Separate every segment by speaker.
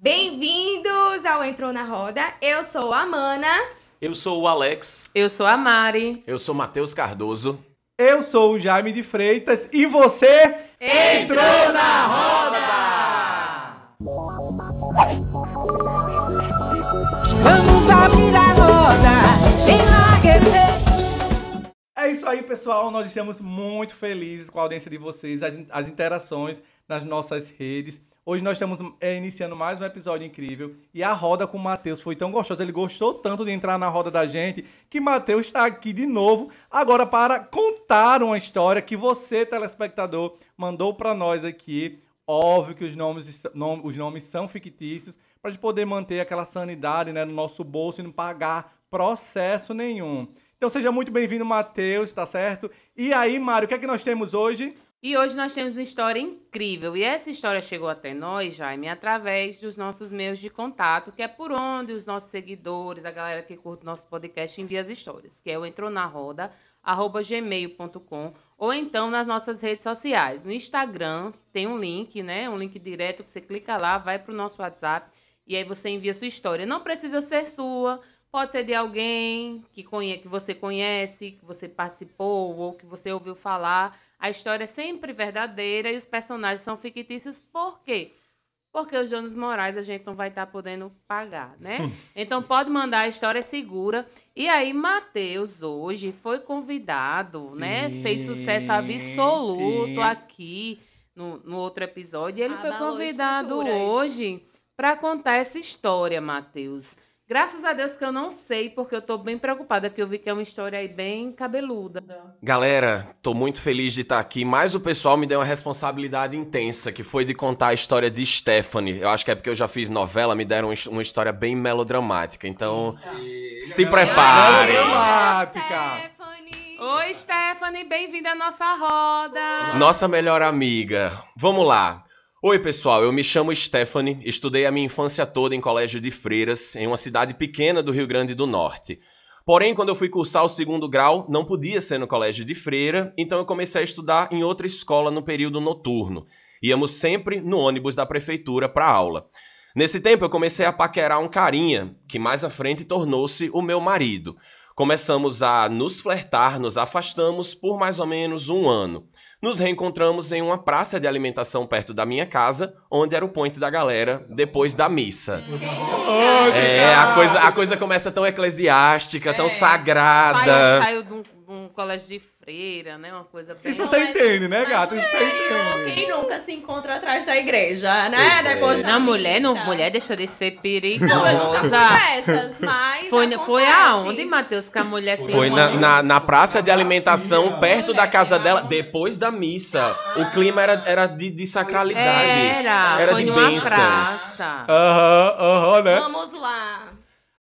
Speaker 1: Bem-vindos ao Entrou na Roda. Eu sou a Mana.
Speaker 2: Eu sou o Alex.
Speaker 3: Eu sou a Mari.
Speaker 4: Eu sou Matheus Cardoso.
Speaker 5: Eu sou o Jaime de Freitas e você
Speaker 3: entrou na roda!
Speaker 6: Vamos abrir a roda, enlarguecer.
Speaker 5: É isso aí, pessoal. Nós estamos muito felizes com a audiência de vocês, as interações nas nossas redes. Hoje nós estamos iniciando mais um episódio incrível e a roda com o Matheus foi tão gostosa. Ele gostou tanto de entrar na roda da gente que Matheus está aqui de novo agora para contar uma história que você, telespectador, mandou para nós aqui. Óbvio que os nomes são fictícios para a gente poder manter aquela sanidade, né, no nosso bolso e não pagar processo nenhum. Então seja muito bem-vindo, Matheus, tá certo? E aí, Mário, o que é que nós temos hoje?
Speaker 3: E hoje nós temos uma história incrível. E essa história chegou até nós, Jaime, através dos nossos meios de contato, que é por onde os nossos seguidores, a galera que curte nosso podcast, envia as histórias, que é o entronaroda@gmail.com, ou então nas nossas redes sociais. No Instagram tem um link, né? Um link direto que você clica lá, vai para o nosso WhatsApp e aí você envia sua história. Não precisa ser sua, pode ser de alguém que você conhece, que você participou ou que você ouviu falar. A história é sempre verdadeira e os personagens são fictícios. Por quê? Porque os danos morais a gente não vai estar podendo pagar, né? Então pode mandar, a história é segura. E aí, Matheus hoje foi convidado, né? Fez sucesso absoluto aqui no outro episódio. E ele foi convidado hoje para contar essa história, Matheus. Graças a Deus que eu não sei, porque eu tô bem preocupada, porque eu vi que é uma história aí bem cabeluda.
Speaker 4: Galera, tô muito feliz de estar aqui, mas o pessoal me deu uma responsabilidade intensa, que foi de contar a história de Stephanie. Eu acho que é porque eu já fiz novela, me deram uma história bem melodramática, então se preparem.
Speaker 5: Melodramática!
Speaker 3: Oi, Stephanie, bem-vinda à nossa roda.
Speaker 4: Nossa melhor amiga. Vamos lá. Oi, pessoal, eu me chamo Stephanie, estudei a minha infância toda em colégio de freiras, em uma cidade pequena do Rio Grande do Norte. Porém, quando eu fui cursar o 2º grau, não podia ser no colégio de freira, então eu comecei a estudar em outra escola no período noturno. Íamos sempre no ônibus da prefeitura para aula. Nesse tempo, eu comecei a paquerar um carinha, que mais à frente tornou-se o meu marido. Começamos a nos flertar, nos afastamos por mais ou menos 1 ano. Nos reencontramos em uma praça de alimentação perto da minha casa, onde era o point da galera depois da missa. A coisa começa tão eclesiástica, tão sagrada.
Speaker 3: Saiu de um colégio de freira, né? Uma coisa bem...
Speaker 5: Isso você entende, né, gata? Isso você entende.
Speaker 1: Quem nunca se encontra atrás da igreja, né?
Speaker 4: Depois
Speaker 3: Não, mulher deixou de ser perigosa.
Speaker 1: Mas
Speaker 3: foi aonde, Matheus, que a mulher se
Speaker 4: Foi na praça de alimentação, perto da casa dela, depois da missa. O clima era de sacralidade. Era
Speaker 3: foi
Speaker 4: de
Speaker 3: numa
Speaker 4: bênçãos.
Speaker 3: praça.
Speaker 5: Né?
Speaker 1: Vamos lá.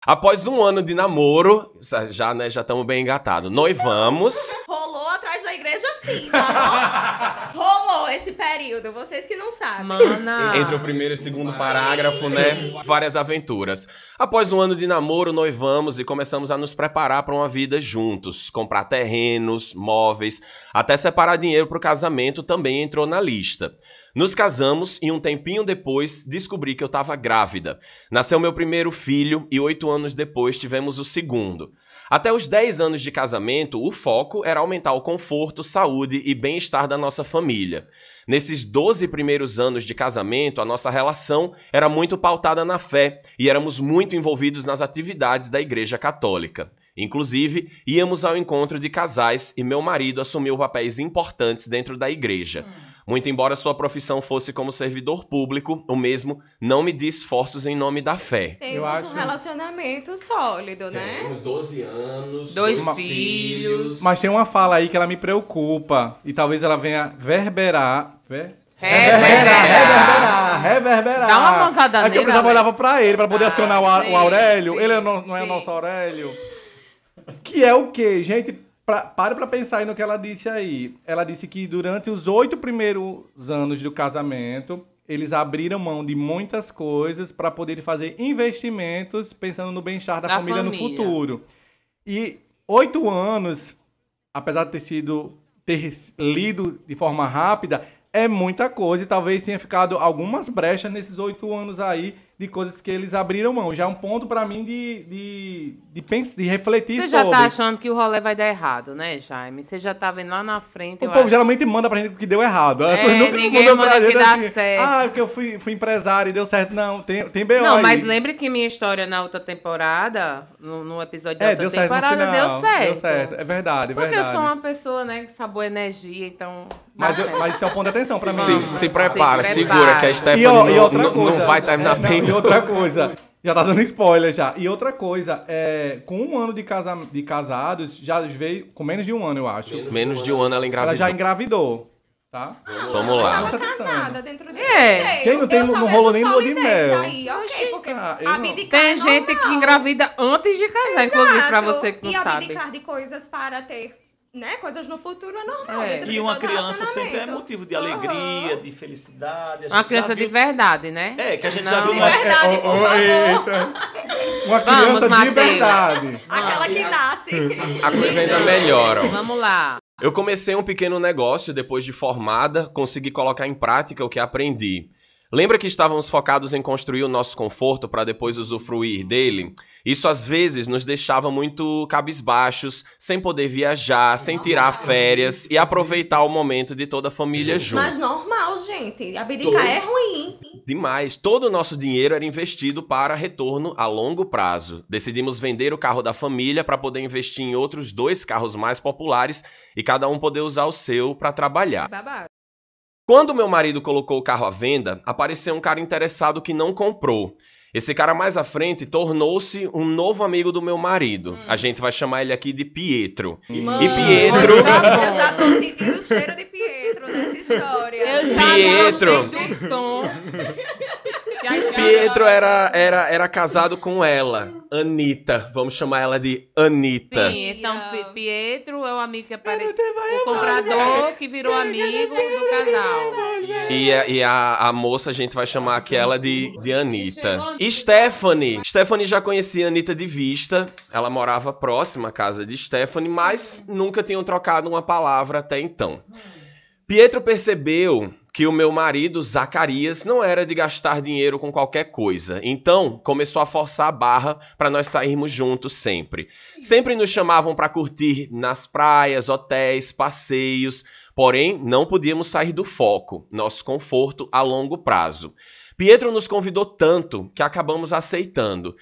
Speaker 4: Após 1 ano de namoro, já estamos bem engatados. Noivamos.
Speaker 1: Rolou atrás da igreja sim, tá bom? Rolou esse período, vocês que não sabem.
Speaker 3: Mana.
Speaker 4: Entre o primeiro e o segundo parágrafo, né? Várias aventuras. Após 1 ano de namoro, noivamos e começamos a nos preparar para uma vida juntos. Comprar terrenos, móveis, até separar dinheiro para o casamento também entrou na lista. Nos casamos e um tempinho depois descobri que eu estava grávida. Nasceu meu primeiro filho e 8 anos depois tivemos o segundo. Até os 10 anos de casamento, o foco era aumentar o conforto, saúde e bem-estar da nossa família. Nesses 12 primeiros anos de casamento, a nossa relação era muito pautada na fé e éramos muito envolvidos nas atividades da Igreja Católica. Inclusive, íamos ao encontro de casais e meu marido assumiu papéis importantes dentro da igreja. Muito embora sua profissão fosse como servidor público, o mesmo não media esforços em nome da fé.
Speaker 1: Temos um relacionamento sólido, né?
Speaker 4: Temos 12 anos,
Speaker 3: 2 filhos.
Speaker 5: Mas tem uma fala aí que ela me preocupa e talvez ela venha reverberar. Reverberar.
Speaker 3: Dá uma mãozada
Speaker 5: nele. É que eu precisava olhar pra ele, pra poder acionar o Aurélio.
Speaker 3: Sim,
Speaker 5: ele não é o nosso Aurélio. Que é o quê? Gente, pare pra pensar aí no que ela disse aí. Ela disse que durante os 8 primeiros anos do casamento, eles abriram mão de muitas coisas para poder fazer investimentos pensando no bem-estar da família no futuro. E 8 anos, apesar de ter lido de forma rápida, é muita coisa e talvez tenha ficado algumas brechas nesses 8 anos aí de coisas que eles abriram mão. Já é um ponto pra mim de refletir
Speaker 3: Você já
Speaker 5: sobre.
Speaker 3: tá achando que o rolê vai dar errado, né, Jaime? Você já tá vendo lá na frente.
Speaker 5: O povo geralmente manda pra gente o que deu errado. As pessoas nunca
Speaker 3: ninguém
Speaker 5: mandam pra
Speaker 3: manda
Speaker 5: gente
Speaker 3: que dá
Speaker 5: assim,
Speaker 3: certo.
Speaker 5: porque eu fui empresário e deu certo. Não, tem BO
Speaker 3: Não,
Speaker 5: aí.
Speaker 3: mas lembre que minha história na outra temporada, no episódio da outra
Speaker 5: deu certo no
Speaker 3: temporada,
Speaker 5: final.
Speaker 3: deu certo.
Speaker 5: Deu certo, é verdade,
Speaker 3: Porque
Speaker 5: verdade.
Speaker 3: eu sou uma pessoa, né, que sabe boa energia, então...
Speaker 5: Mas isso é um ponto de atenção pra mim.
Speaker 4: Se prepara,
Speaker 3: Se
Speaker 4: segura
Speaker 3: prepara.
Speaker 4: que a Stephanie
Speaker 5: E outra
Speaker 4: não
Speaker 5: coisa,
Speaker 4: vai terminar bem.
Speaker 5: E outra coisa, já tá dando spoiler já. E outra coisa, com 1 ano de casados, já veio, com menos de 1 ano, eu acho.
Speaker 4: Menos de 1 ano ela
Speaker 5: Ela
Speaker 4: engravidou.
Speaker 5: já engravidou, tá?
Speaker 4: Vamos lá.
Speaker 1: Tava
Speaker 5: Você tá
Speaker 1: casada dentro de
Speaker 5: Gente, não rolou nem lua de mel.
Speaker 1: Aí, ok, porque
Speaker 5: eu
Speaker 1: abdicar
Speaker 3: Tem
Speaker 1: é
Speaker 3: gente que
Speaker 1: normal.
Speaker 3: engravida antes de casar, inclusive, pra você que
Speaker 1: E
Speaker 3: não sabe.
Speaker 1: abdicar de coisas para ter, né, coisas no futuro é normal.
Speaker 3: É.
Speaker 1: dentro de
Speaker 2: E uma
Speaker 1: todo
Speaker 2: criança sempre é
Speaker 1: relacionamento.
Speaker 2: motivo de alegria, de felicidade. A gente
Speaker 3: Uma criança
Speaker 2: já
Speaker 3: de
Speaker 2: viu-
Speaker 3: verdade, né?
Speaker 2: É, que a gente
Speaker 3: Não.
Speaker 2: já viu
Speaker 1: De
Speaker 2: uma...
Speaker 1: verdade, por favor.
Speaker 5: Eita. Uma
Speaker 3: Vamos,
Speaker 5: criança de
Speaker 3: Matheus.
Speaker 5: verdade.
Speaker 1: Aquela que nasce.
Speaker 4: A coisa ainda melhora.
Speaker 3: Vamos lá.
Speaker 4: Eu comecei um pequeno negócio depois de formada, consegui colocar em prática o que aprendi. Lembra que estávamos focados em construir o nosso conforto para depois usufruir dele? Isso às vezes nos deixava muito cabisbaixos, sem poder viajar, sem tirar férias e aproveitar o momento de toda a família junto.
Speaker 1: Mas normal, gente. Abdicar é ruim.
Speaker 4: Demais. Todo o nosso dinheiro era investido para retorno a longo prazo. Decidimos vender o carro da família para poder investir em outros 2 carros mais populares e cada um poder usar o seu para trabalhar.
Speaker 1: Babado.
Speaker 4: Quando meu marido colocou o carro à venda, apareceu um cara interessado que não comprou. Esse cara mais à frente tornou-se um novo amigo do meu marido. A gente vai chamar ele aqui de Pietro.
Speaker 3: Mano,
Speaker 4: E Pietro...
Speaker 1: Eu já tô sentindo o cheiro de Pietro nessa história.
Speaker 3: Eu já
Speaker 4: Pietro.
Speaker 3: gostei do tom.
Speaker 4: Pietro era casado com ela, Anitta. Vamos chamar ela de Anitta.
Speaker 3: Sim, então Pietro é o amigo que apareceu. O comprador que virou amigo do casal.
Speaker 4: E a moça a gente vai chamar aquela de Anitta. E Stephanie já conhecia a Anitta de vista. Ela morava próxima à casa de Stephanie, mas nunca tinham trocado uma palavra até então. Pietro percebeu que o meu marido, Zacarias, não era de gastar dinheiro com qualquer coisa. Então, começou a forçar a barra para nós sairmos juntos sempre. Sempre nos chamavam para curtir nas praias, hotéis, passeios. Porém, não podíamos sair do foco, nosso conforto a longo prazo. Pietro nos convidou tanto que acabamos aceitando.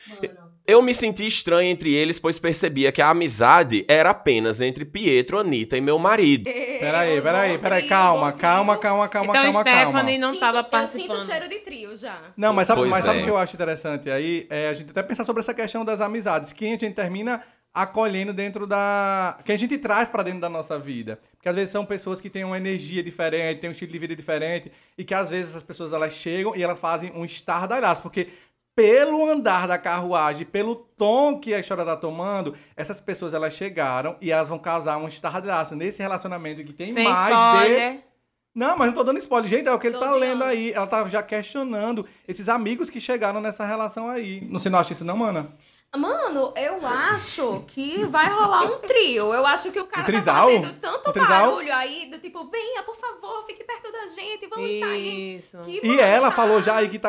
Speaker 4: Eu me senti estranho entre eles, pois percebia que a amizade era apenas entre Pietro, Anitta e meu marido.
Speaker 5: Peraí, calma.
Speaker 3: Então Stephanie não estava
Speaker 1: Eu sinto
Speaker 3: participando.
Speaker 1: o cheiro de trio já.
Speaker 5: Não, mas sabe
Speaker 4: Pois
Speaker 5: o
Speaker 4: é.
Speaker 5: que eu acho interessante aí? É a gente até pensar sobre essa questão das amizades, que a gente termina acolhendo dentro da... que a gente traz pra dentro da nossa vida. Porque às vezes são pessoas que têm uma energia diferente, têm um estilo de vida diferente, e que às vezes essas pessoas elas chegam e elas fazem um estardalhaço, porque pelo andar da carruagem, pelo tom que a história tá tomando, essas pessoas elas chegaram e elas vão causar um estardalhaço nesse relacionamento que tem
Speaker 3: Sem
Speaker 5: mais
Speaker 3: spoiler.
Speaker 5: Não, mas não tô dando spoiler. Gente, é o que ele tá
Speaker 1: Tô
Speaker 5: lendo
Speaker 1: não.
Speaker 5: aí. Ela tá já questionando esses amigos que chegaram nessa relação aí. Você não acha isso não, mana?
Speaker 1: Mano, eu acho que vai rolar um trio. Eu acho que o cara
Speaker 5: Um
Speaker 1: tá
Speaker 5: trisal?
Speaker 1: fazendo tanto
Speaker 5: Um trisal?
Speaker 1: barulho aí, do tipo, venha, por favor, fique perto da gente, vamos sair.
Speaker 3: Isso.
Speaker 1: Que,
Speaker 5: E
Speaker 1: mano,
Speaker 5: ela
Speaker 1: tá-
Speaker 5: falou já aí que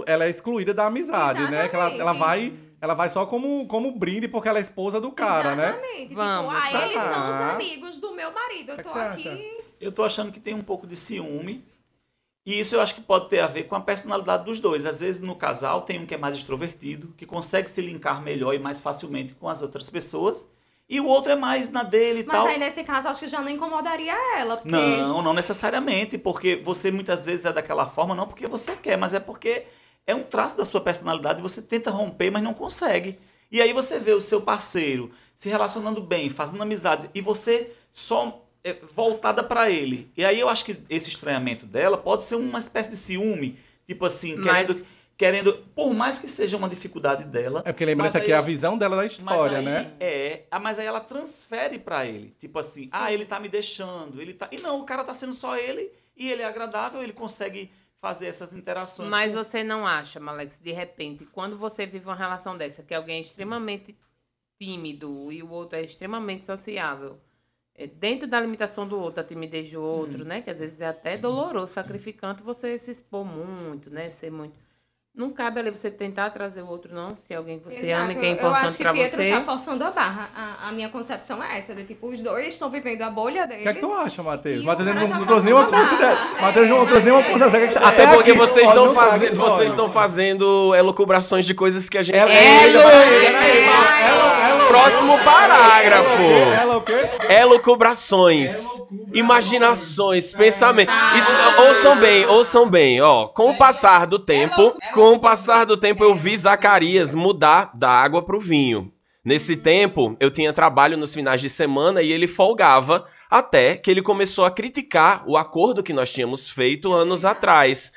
Speaker 5: ela é excluída da amizade, né? Que ela
Speaker 1: Exatamente.
Speaker 5: vai só como brinde porque ela é esposa do cara, né?
Speaker 1: Exatamente.
Speaker 3: Vamos.
Speaker 1: Tipo, eles são os
Speaker 5: Tá.
Speaker 1: amigos do meu marido. Eu
Speaker 5: O que
Speaker 1: tô
Speaker 5: você
Speaker 1: aqui.
Speaker 5: acha?
Speaker 2: Eu tô achando que tem um pouco de ciúme. E isso eu acho que pode ter a ver com a personalidade dos dois. Às vezes no casal tem um que é mais extrovertido, que consegue se linkar melhor e mais facilmente com as outras pessoas. E o outro é mais na dele e
Speaker 1: Mas
Speaker 2: tal.
Speaker 1: aí, nesse caso, acho que já não incomodaria ela. Porque
Speaker 2: Não necessariamente, porque você muitas vezes é daquela forma, não porque você quer, mas é porque é um traço da sua personalidade e você tenta romper, mas não consegue. E aí você vê o seu parceiro se relacionando bem, fazendo amizade, e você só voltada para ele. E aí eu acho que esse estranhamento dela pode ser uma espécie de ciúme, tipo assim, querendo, por mais que seja uma dificuldade dela.
Speaker 5: É porque lembra
Speaker 2: mas
Speaker 5: essa aqui
Speaker 2: aí
Speaker 5: é a visão dela da história,
Speaker 2: aí,
Speaker 5: né?
Speaker 2: mas aí ela transfere pra ele. Tipo assim, ele tá me deixando, ele tá... E não, o cara tá sendo só ele, e ele é agradável, ele consegue fazer essas interações.
Speaker 3: Mas
Speaker 2: com-
Speaker 3: você não acha, Malex, de repente, quando você vive uma relação dessa, que alguém é extremamente tímido e o outro é extremamente sociável, dentro da limitação do outro, a timidez do outro, né? Que às vezes é até doloroso, sacrificante você se expor muito, né? Ser muito... Não cabe ali você tentar trazer o outro, não. Se é alguém que você
Speaker 1: Exato.
Speaker 3: ama e que é
Speaker 1: Eu
Speaker 3: importante
Speaker 1: acho que
Speaker 3: pra
Speaker 1: Pietro
Speaker 3: você.
Speaker 1: tá forçando a barra. A minha concepção é essa, de tipo, os dois estão vivendo a bolha
Speaker 5: O
Speaker 1: deles.
Speaker 5: que é que tu acha, Matheus?
Speaker 1: E
Speaker 5: Matheus
Speaker 1: o cara
Speaker 5: não
Speaker 1: tá
Speaker 5: trouxe nenhuma
Speaker 1: falando
Speaker 5: consideração.
Speaker 1: nada.
Speaker 5: Matheus não trouxe nenhuma consideração. O que é que você-
Speaker 4: Até
Speaker 5: Até
Speaker 4: porque
Speaker 5: aqui,
Speaker 4: vocês
Speaker 5: ó,
Speaker 4: estão
Speaker 5: não tá aqui
Speaker 4: fazendo,
Speaker 5: fora.
Speaker 4: vocês estão fazendo elucubrações de coisas que a gente... Próximo parágrafo.
Speaker 5: Ela o quê?
Speaker 4: Elucubrações, imaginações, pensamentos. Isso, ouçam bem, ó. Com o passar do tempo, eu vi Zacarias mudar da água pro vinho. Nesse tempo, eu tinha trabalho nos finais de semana e ele folgava, até que ele começou a criticar o acordo que nós tínhamos feito anos atrás.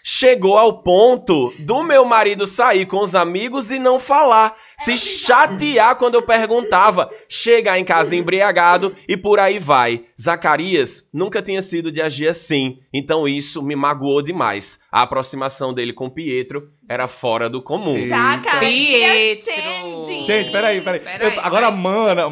Speaker 4: Chegou ao ponto do meu marido sair com os amigos e não falar, se chatear quando eu perguntava, chegar em casa embriagado e por aí vai. Zacarias nunca tinha sido de agir assim, então isso me magoou demais. A aproximação dele com Pietro era fora do comum.
Speaker 1: Zacarias
Speaker 3: Pietro.
Speaker 1: changing.
Speaker 5: Gente, peraí.
Speaker 3: Peraí.
Speaker 5: Agora, Mana,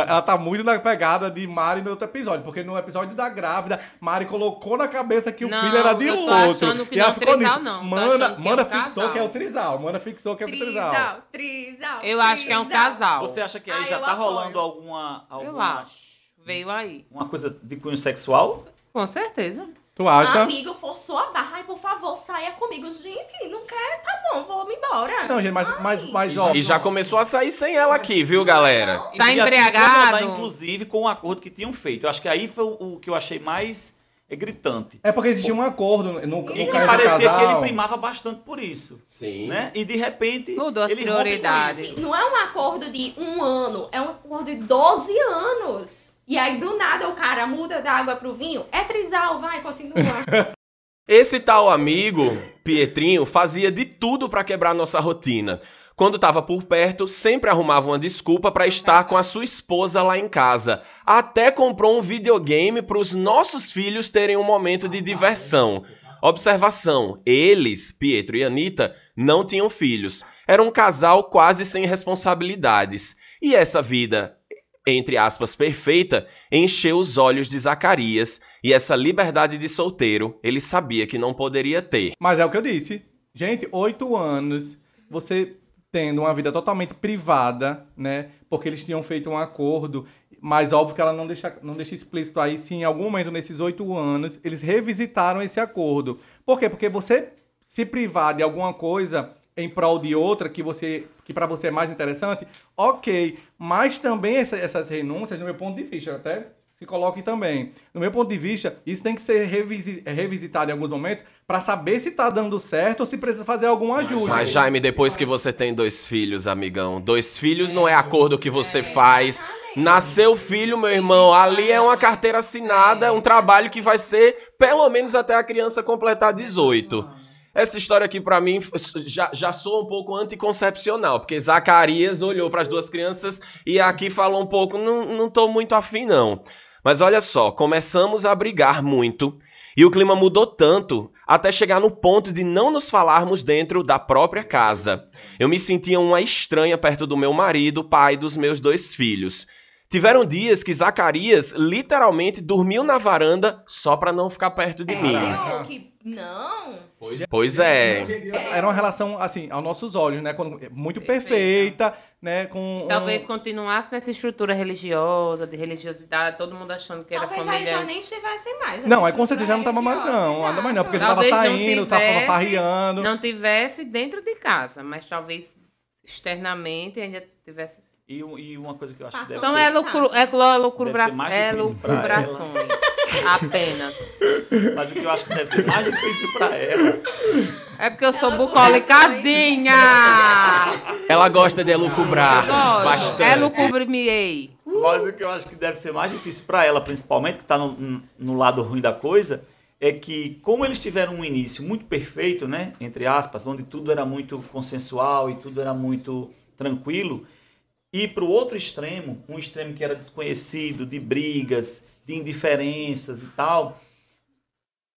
Speaker 5: ela tá muito na pegada de Mari no outro episódio. Porque no episódio da grávida, Mari colocou na cabeça que o
Speaker 3: Não,
Speaker 5: filho era de
Speaker 3: eu tô
Speaker 5: outro.
Speaker 3: achando que
Speaker 5: E ela
Speaker 3: não é
Speaker 5: ficou
Speaker 3: trisal,
Speaker 5: nisso.
Speaker 3: não. Tô
Speaker 5: Mana
Speaker 3: achando que é um
Speaker 5: fixou
Speaker 3: casal.
Speaker 5: que é o trisal. Mana fixou que é o trisal.
Speaker 1: Trisal.
Speaker 3: Eu acho que é um casal.
Speaker 2: Você acha que aí
Speaker 1: Ah,
Speaker 2: já
Speaker 1: eu
Speaker 2: tá
Speaker 1: apoio.
Speaker 2: rolando alguma
Speaker 3: Eu acho. Veio aí.
Speaker 2: uma coisa de cunho sexual?
Speaker 3: Com certeza.
Speaker 5: Tu acha?
Speaker 1: Amigo, forçou a barra. Ai, por favor, saia comigo. Gente, não quer? Tá bom, vou me embora.
Speaker 5: Não, gente, mas ó.
Speaker 4: E já começou a sair sem ela aqui, viu, galera?
Speaker 3: Tá
Speaker 2: E, assim,
Speaker 3: embriagado?
Speaker 2: incomodar, inclusive, com o acordo que tinham feito. Eu acho que aí foi o que eu achei mais gritante.
Speaker 5: É porque existia um acordo no
Speaker 2: E que
Speaker 5: caso do
Speaker 2: parecia que ele
Speaker 5: casal.
Speaker 2: primava bastante por isso.
Speaker 4: Sim.
Speaker 2: Né? E de repente.
Speaker 3: Mudou as
Speaker 2: ele rompe com
Speaker 3: prioridades.
Speaker 2: isso.
Speaker 1: Não é um acordo de 1 ano, é um acordo de 12 anos. E aí, do nada, o cara muda da água pro vinho. É trisal, vai, continua.
Speaker 4: Esse tal amigo, Pietrinho, fazia de tudo pra quebrar nossa rotina. Quando tava por perto, sempre arrumava uma desculpa pra estar com a sua esposa lá em casa. Até comprou um videogame pros nossos filhos terem um momento de diversão. Observação, eles, Pietro e Anitta, não tinham filhos. Era um casal quase sem responsabilidades. E essa vida, entre aspas, perfeita, encheu os olhos de Zacarias, e essa liberdade de solteiro ele sabia que não poderia ter.
Speaker 5: Mas é o que eu disse. Gente, 8 anos, você tendo uma vida totalmente privada, né? Porque eles tinham feito um acordo, mas óbvio que ela não deixa explícito aí se em algum momento nesses 8 anos eles revisitaram esse acordo. Por quê? Porque você se privar de alguma coisa em prol de outra que para você é mais interessante, ok. Mas também essas renúncias, no meu ponto de vista, até se coloque também. No meu ponto de vista, isso tem que ser revisitado em alguns momentos para saber se tá dando certo ou se precisa fazer algum ajuste.
Speaker 4: Mas, Jaime, depois que você tem 2 filhos, amigão, 2 filhos não é acordo que você faz. Nasceu filho, meu irmão, ali é uma carteira assinada, um trabalho que vai ser pelo menos até a criança completar 18. Essa história aqui, pra mim, já soa um pouco anticoncepcional, porque Zacarias olhou pras 2 crianças e aqui falou um pouco, não tô muito afim, não. Mas olha só, começamos a brigar muito e o clima mudou tanto até chegar no ponto de não nos falarmos dentro da própria casa. Eu me sentia uma estranha perto do meu marido, pai dos meus 2 filhos. Tiveram dias que Zacarias literalmente dormiu na varanda só pra não ficar perto de mim.
Speaker 1: Não.
Speaker 4: Pois é.
Speaker 5: Era uma relação, assim, aos nossos olhos, né? Muito perfeita, né?
Speaker 3: Talvez continuasse nessa estrutura religiosa, de religiosidade, todo mundo achando que era
Speaker 1: Talvez aí já
Speaker 3: família.
Speaker 1: nem estivesse mais.
Speaker 5: Não, aí com certeza já não tava mais, não. Anda mais não, porque já tava
Speaker 3: Talvez não
Speaker 5: saindo, tava
Speaker 3: tivesse,
Speaker 5: farriando.
Speaker 3: Não tivesse ddentro de casa, mas talvez externamente ainda tivesse.
Speaker 2: E uma coisa que eu acho que deve
Speaker 3: São
Speaker 2: ser...
Speaker 3: elucubrações
Speaker 2: mais difícil pra
Speaker 3: apenas.
Speaker 2: Mas o que eu acho que deve ser mais difícil pra ela...
Speaker 3: É porque eu sou bucolicazinha!
Speaker 4: Ela gosta de elucubrar bastante.
Speaker 3: Elucubre-me-ei.
Speaker 2: Mas o que eu acho que deve ser mais difícil pra ela, principalmente, que tá no lado ruim da coisa, é que, como eles tiveram um início muito perfeito, né, entre aspas, onde tudo era muito consensual e tudo era muito tranquilo, e para o outro extremo, um extremo que era desconhecido, de brigas, de indiferenças e tal,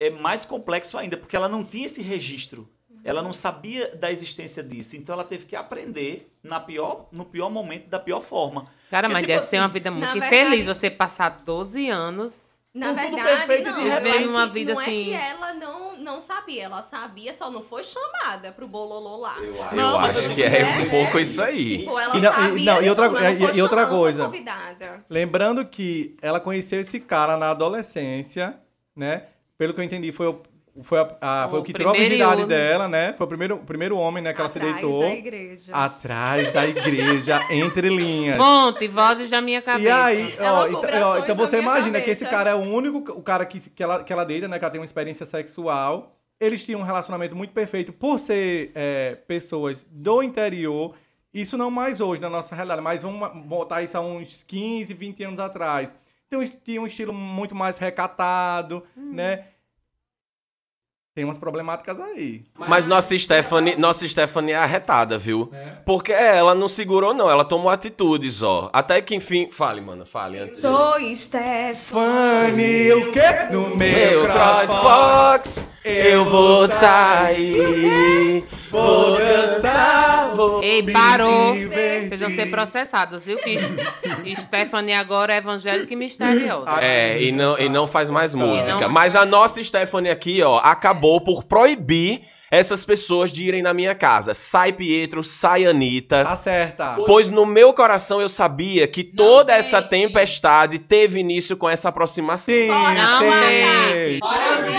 Speaker 2: é mais complexo ainda, porque ela não tinha esse registro. Ela não sabia da existência disso. Então ela teve que aprender no pior momento, da pior forma.
Speaker 3: Cara,
Speaker 2: Porque,
Speaker 3: mas
Speaker 2: tipo
Speaker 3: deve ser
Speaker 2: assim,
Speaker 3: uma vida muito
Speaker 1: na
Speaker 3: infeliz
Speaker 1: verdade-
Speaker 3: você passar 12 anos.
Speaker 1: Na
Speaker 2: Com tudo
Speaker 1: verdade,
Speaker 2: perfeito e
Speaker 1: não.
Speaker 2: de
Speaker 1: Eu
Speaker 2: repente
Speaker 1: acho
Speaker 3: uma
Speaker 1: que
Speaker 3: vida
Speaker 1: não
Speaker 3: assim-
Speaker 1: é que ela não não sabia. Ela sabia, só não foi chamada pro bololô lá.
Speaker 4: Eu acho que é um pouco isso aí.
Speaker 1: Tipo, ela
Speaker 5: E não-
Speaker 1: sabia,
Speaker 5: e outra-
Speaker 1: não foi
Speaker 5: e outra
Speaker 1: chamada,
Speaker 5: coisa.
Speaker 1: não foi convidada.
Speaker 5: Lembrando que ela conheceu esse cara na adolescência, né? Pelo que eu entendi, foi o que tirou a
Speaker 3: primeiro
Speaker 5: virgindade
Speaker 3: homem.
Speaker 5: dela, né? Foi o primeiro homem, né, que ela se
Speaker 1: Atrás
Speaker 5: deitou.
Speaker 1: da igreja.
Speaker 5: Atrás da igreja, entre linhas.
Speaker 3: Fonte, vozes da minha cabeça.
Speaker 5: E aí,
Speaker 1: Ela
Speaker 5: ó,
Speaker 1: cobrações
Speaker 5: então
Speaker 1: na
Speaker 5: você
Speaker 1: minha
Speaker 5: imagina que esse
Speaker 1: cabeça.
Speaker 5: cara é o único, o cara que ela deita, né? Que ela tem uma experiência sexual. Eles tinham um relacionamento muito perfeito por ser pessoas do interior. Isso não mais hoje, na nossa realidade, mas vamos botar isso há uns 15, 20 anos atrás. Então, tinha um estilo muito mais recatado, né? Tem umas problemáticas aí.
Speaker 4: Mas nossa Stephanie é arretada, viu? Porque ela não segurou, não. Ela tomou atitudes, ó. Até que, enfim... Fale, mano. Fale antes.
Speaker 1: Sou Stephanie.
Speaker 5: Fanny, o quê? No
Speaker 4: Meu CrossFox, eu vou sair, vou dançar, vou
Speaker 3: Ei,
Speaker 5: me
Speaker 3: parou.
Speaker 5: divertir.
Speaker 3: Vocês vão ser processados, viu? Que Stephanie agora é evangélica e misteriosa.
Speaker 4: É, e não faz mais música. Mas a nossa Stephanie aqui, ó, acabou por proibir essas pessoas de irem na minha casa. Sai Pietro, sai Anitta.
Speaker 5: Tá certa.
Speaker 4: Pois no meu coração eu sabia que toda essa tempestade teve início com essa aproximação.
Speaker 5: Sim,
Speaker 3: Não,
Speaker 5: sim.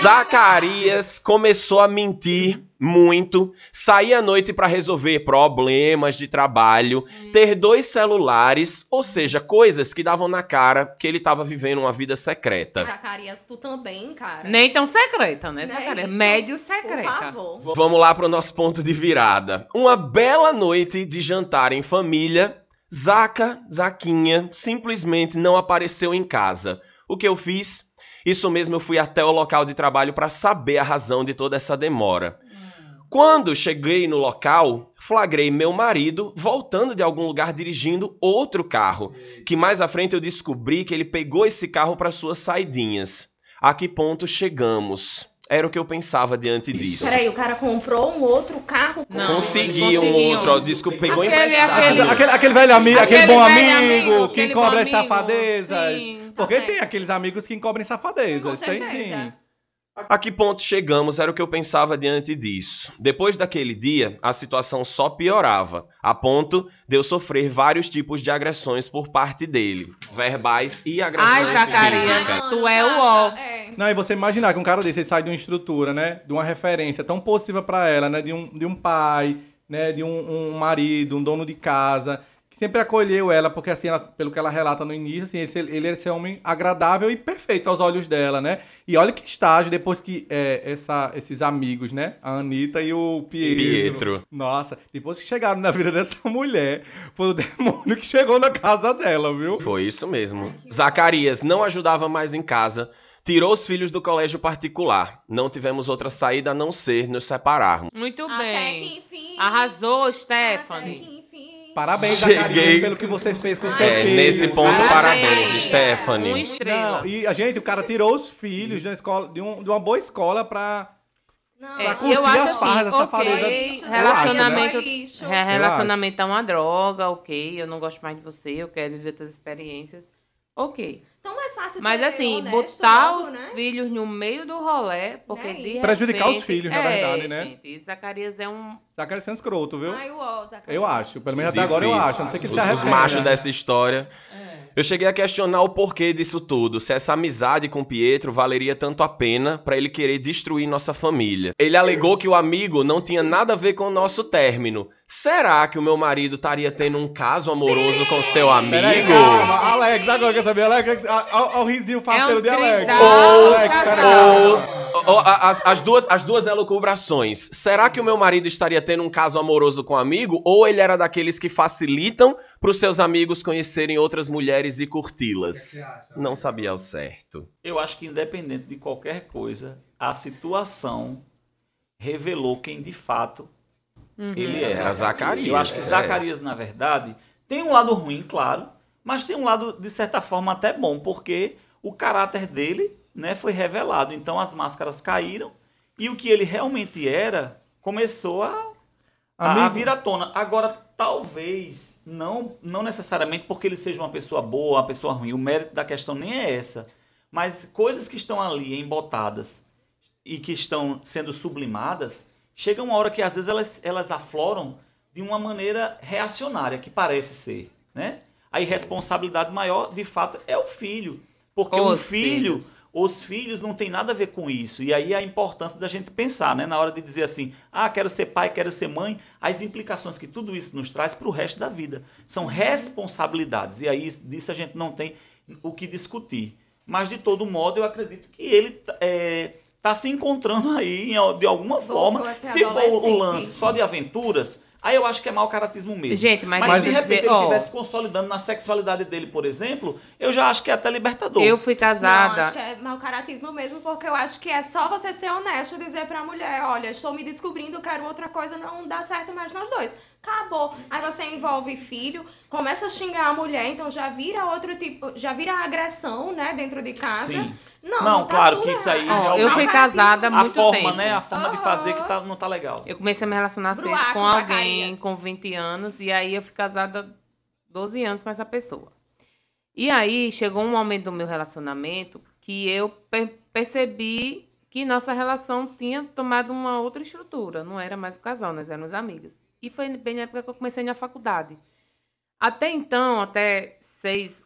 Speaker 4: Zacarias começou a mentir muito, sair à noite para resolver problemas de trabalho, ter 2 celulares, ou seja, coisas que davam na cara que ele estava vivendo uma vida secreta.
Speaker 1: Zacarias, tu também, cara.
Speaker 3: Nem tão secreta, né,
Speaker 1: Não é
Speaker 3: Zacarias?
Speaker 1: isso?
Speaker 3: Médio
Speaker 1: Por
Speaker 3: secreta.
Speaker 1: favor.
Speaker 4: Vamos lá para o nosso ponto de virada. Uma bela noite de jantar em família, Zaquinha, simplesmente não apareceu em casa. O que eu fiz? Isso mesmo, eu fui até o local de trabalho para saber a razão de toda essa demora. Quando cheguei no local, flagrei meu marido voltando de algum lugar dirigindo outro carro, que mais à frente eu descobri que ele pegou esse carro para suas saidinhas. A que ponto chegamos? Era o que eu pensava diante disso.
Speaker 1: Peraí, o cara comprou um outro carro?
Speaker 3: Não.
Speaker 4: Consegui um
Speaker 3: Conseguiu.
Speaker 4: outro, ó, disse que pegou
Speaker 3: Aquele-
Speaker 4: emprestado.
Speaker 5: Aquele velho amigo, aquele
Speaker 3: Aquele
Speaker 5: bom
Speaker 3: velho
Speaker 5: amigo
Speaker 3: amigo,
Speaker 5: que
Speaker 3: aquele
Speaker 5: encobre
Speaker 3: bom
Speaker 5: as
Speaker 3: amigo.
Speaker 5: safadezas.
Speaker 3: Sim.
Speaker 5: Porque
Speaker 1: Tá
Speaker 5: tem
Speaker 1: certo.
Speaker 5: aqueles amigos que encobrem safadezas.
Speaker 1: Com
Speaker 5: Tem
Speaker 1: certeza.
Speaker 5: sim.
Speaker 4: A que ponto chegamos era o que eu pensava diante disso. Depois daquele dia, a situação só piorava, a ponto de eu sofrer vários tipos de agressões por parte dele, verbais e agressões
Speaker 3: Ai, Zacarias.
Speaker 4: físicas.
Speaker 3: Tu é o ó.
Speaker 1: É.
Speaker 5: Não, e você imaginar que um cara desse ele sai de uma estrutura, né? De uma referência tão positiva pra ela, né? De um pai, né? De um marido, um dono de casa, que sempre acolheu ela, porque assim, pelo que ela relata no início, assim, ele é esse homem agradável e perfeito aos olhos dela, né? E olha que estágio depois que esses amigos, né? A Anitta e o Pietro. Nossa, depois que chegaram na vida dessa mulher, foi o demônio que chegou na casa dela, viu?
Speaker 4: Foi isso mesmo. Zacarias não ajudava mais em casa, tirou os filhos do colégio particular. Não tivemos outra saída a não ser nos separarmos.
Speaker 3: Muito
Speaker 1: Até
Speaker 3: bem.
Speaker 1: que enfim.
Speaker 3: Arrasou,
Speaker 1: Até
Speaker 3: Stephanie.
Speaker 1: que enfim.
Speaker 5: Parabéns,
Speaker 4: Cheguei.
Speaker 5: Zacarias, pelo que você fez com seus filhos.
Speaker 4: Nesse ponto, parabéns,
Speaker 3: Parabéns.
Speaker 4: Stephanie.
Speaker 3: Uma estrela.
Speaker 5: Não, e a gente, o cara tirou os filhos da escola, de uma boa escola pra...
Speaker 1: Não,
Speaker 5: Pra curtir
Speaker 3: eu acho
Speaker 5: as farras
Speaker 3: assim,
Speaker 5: da safadeza.
Speaker 3: ok,
Speaker 5: Eu
Speaker 3: relacionamento,
Speaker 1: acho, né? Lixo.
Speaker 3: relacionamento é uma droga, ok, eu não gosto mais de você, eu quero viver outras experiências, ok.
Speaker 1: Então é fácil
Speaker 3: Mas
Speaker 1: ser
Speaker 3: assim,
Speaker 1: honesto
Speaker 3: botar
Speaker 1: logo,
Speaker 3: os
Speaker 1: né?
Speaker 3: filhos no meio do rolê, porque
Speaker 1: Né?
Speaker 3: de
Speaker 5: Prejudicar
Speaker 3: repente-
Speaker 5: os filhos, na verdade, né?
Speaker 3: Gente, e Zacarias é um...
Speaker 5: Zacarias sendo escroto, viu?
Speaker 1: Ai, uó, Zacarias.
Speaker 5: Eu acho, pelo menos até agora eu acho. A não sei que ele se
Speaker 4: Os
Speaker 5: arrependa.
Speaker 4: machos dessa história. Eu cheguei a questionar o porquê disso tudo, se essa amizade com Pietro valeria tanto a pena pra ele querer destruir nossa família. Ele alegou que o amigo não tinha nada a ver com o nosso término. Será que o meu marido estaria tendo um caso amoroso com seu amigo?
Speaker 5: Peraí, calma. Alex, agora que eu também. Alex, olha o risinho faceiro
Speaker 3: um
Speaker 5: de Alex.
Speaker 3: trisal,
Speaker 5: Alex,
Speaker 3: casal.
Speaker 5: peraí.
Speaker 4: As duas elucubrações. Será que o meu marido estaria tendo um caso amoroso com um amigo? Ou ele era daqueles que facilitam para os seus amigos conhecerem outras mulheres e curti-las? Não sabia ao certo.
Speaker 2: Eu acho que independente de qualquer coisa, a situação revelou quem de fato ele era.
Speaker 4: Era Zacarias.
Speaker 2: Eu acho que Zacarias, na verdade, tem um lado ruim, claro, mas tem um lado, de certa forma, até bom, porque o caráter dele, né, foi revelado. Então as máscaras caíram e o que ele realmente era começou a vir à tona. Agora, talvez, não necessariamente porque ele seja uma pessoa boa, uma pessoa ruim. O mérito da questão nem é essa. Mas coisas que estão ali embotadas e que estão sendo sublimadas, chega uma hora que às vezes elas afloram de uma maneira reacionária, que parece ser, né? A irresponsabilidade maior, de fato, é o filho. Porque os filhos não tem nada a ver com isso. E aí a importância da gente pensar, né? Na hora de dizer assim, quero ser pai, quero ser mãe, as implicações que tudo isso nos traz para o resto da vida. São responsabilidades. E aí disso a gente não tem o que discutir. Mas, de todo modo, eu acredito que ele está se encontrando aí de alguma forma. Se for o lance só de aventuras, aí eu acho que é mau caratismo mesmo.
Speaker 3: Gente,
Speaker 2: mas se de repente ele estivesse consolidando na sexualidade dele, por exemplo, eu já acho que é até libertador.
Speaker 3: Eu fui casada.
Speaker 1: Não, acho que é mau caratismo mesmo, porque eu acho que é só você ser honesto e dizer pra mulher, olha, estou me descobrindo, quero outra coisa, não dá certo mais nós dois. Acabou. Aí você envolve filho, começa a xingar a mulher, então já vira outro tipo, já vira agressão, né, dentro de casa.
Speaker 2: Sim.
Speaker 1: Não, tá
Speaker 2: claro que isso aí
Speaker 3: eu fui casada há muito
Speaker 2: forma,
Speaker 3: tempo.
Speaker 2: né? A forma de fazer que não tá legal.
Speaker 3: Eu comecei a me relacionar cedo com alguém com 20 anos, e aí eu fui casada 12 anos com essa pessoa. E aí chegou um momento do meu relacionamento que eu percebi que nossa relação tinha tomado uma outra estrutura. Não era mais o casal, nós éramos amigas. E foi bem na época que eu comecei na faculdade. Até então, até 6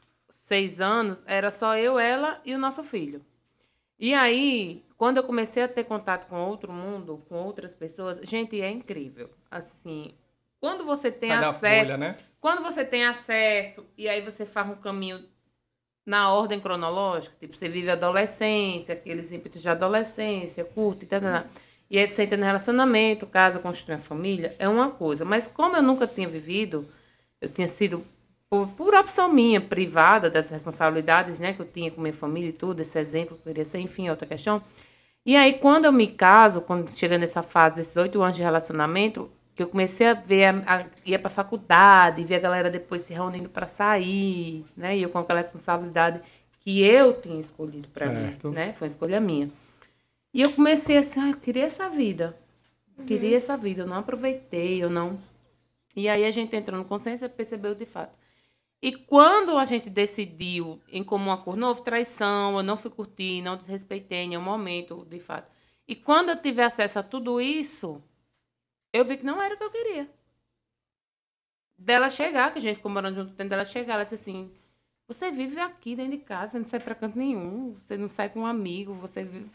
Speaker 3: anos, era só eu, ela e o nosso filho. E aí, quando eu comecei a ter contato com outro mundo, com outras pessoas, gente, é incrível. Assim, quando você tem acesso,
Speaker 5: né?
Speaker 3: Quando você tem acesso e aí você faz um caminho na ordem cronológica, tipo, você vive a adolescência, aqueles ímpetos de adolescência, curte, e aí você entra no relacionamento, casa, constrói uma família, é uma coisa. Mas como eu nunca tinha vivido, eu tinha sido, por opção minha, privada das responsabilidades, né, que eu tinha com minha família e tudo, esse exemplo que eu queria ser, enfim, outra questão. E aí, quando eu me caso, quando chega nessa fase desses 8 anos de relacionamento, que eu comecei a ver, ia para a faculdade, ver a galera depois se reunindo para sair, né? E eu com aquela responsabilidade que eu tinha escolhido para mim, né? Foi uma escolha minha. E eu comecei assim, eu queria essa vida. Queria essa vida, eu não aproveitei, eu não... E aí a gente entrou no consenso e percebeu de fato. E quando a gente decidiu em comum acordo, não houve traição, eu não fui curtir, não desrespeitei em nenhum momento, de fato. E quando eu tive acesso a tudo isso, eu vi que não era o que eu queria. Dela chegar, que a gente ficou morando junto, tendo dela chegar, ela disse assim, você vive aqui dentro de casa, você não sai pra canto nenhum, você não sai com um amigo, você vive...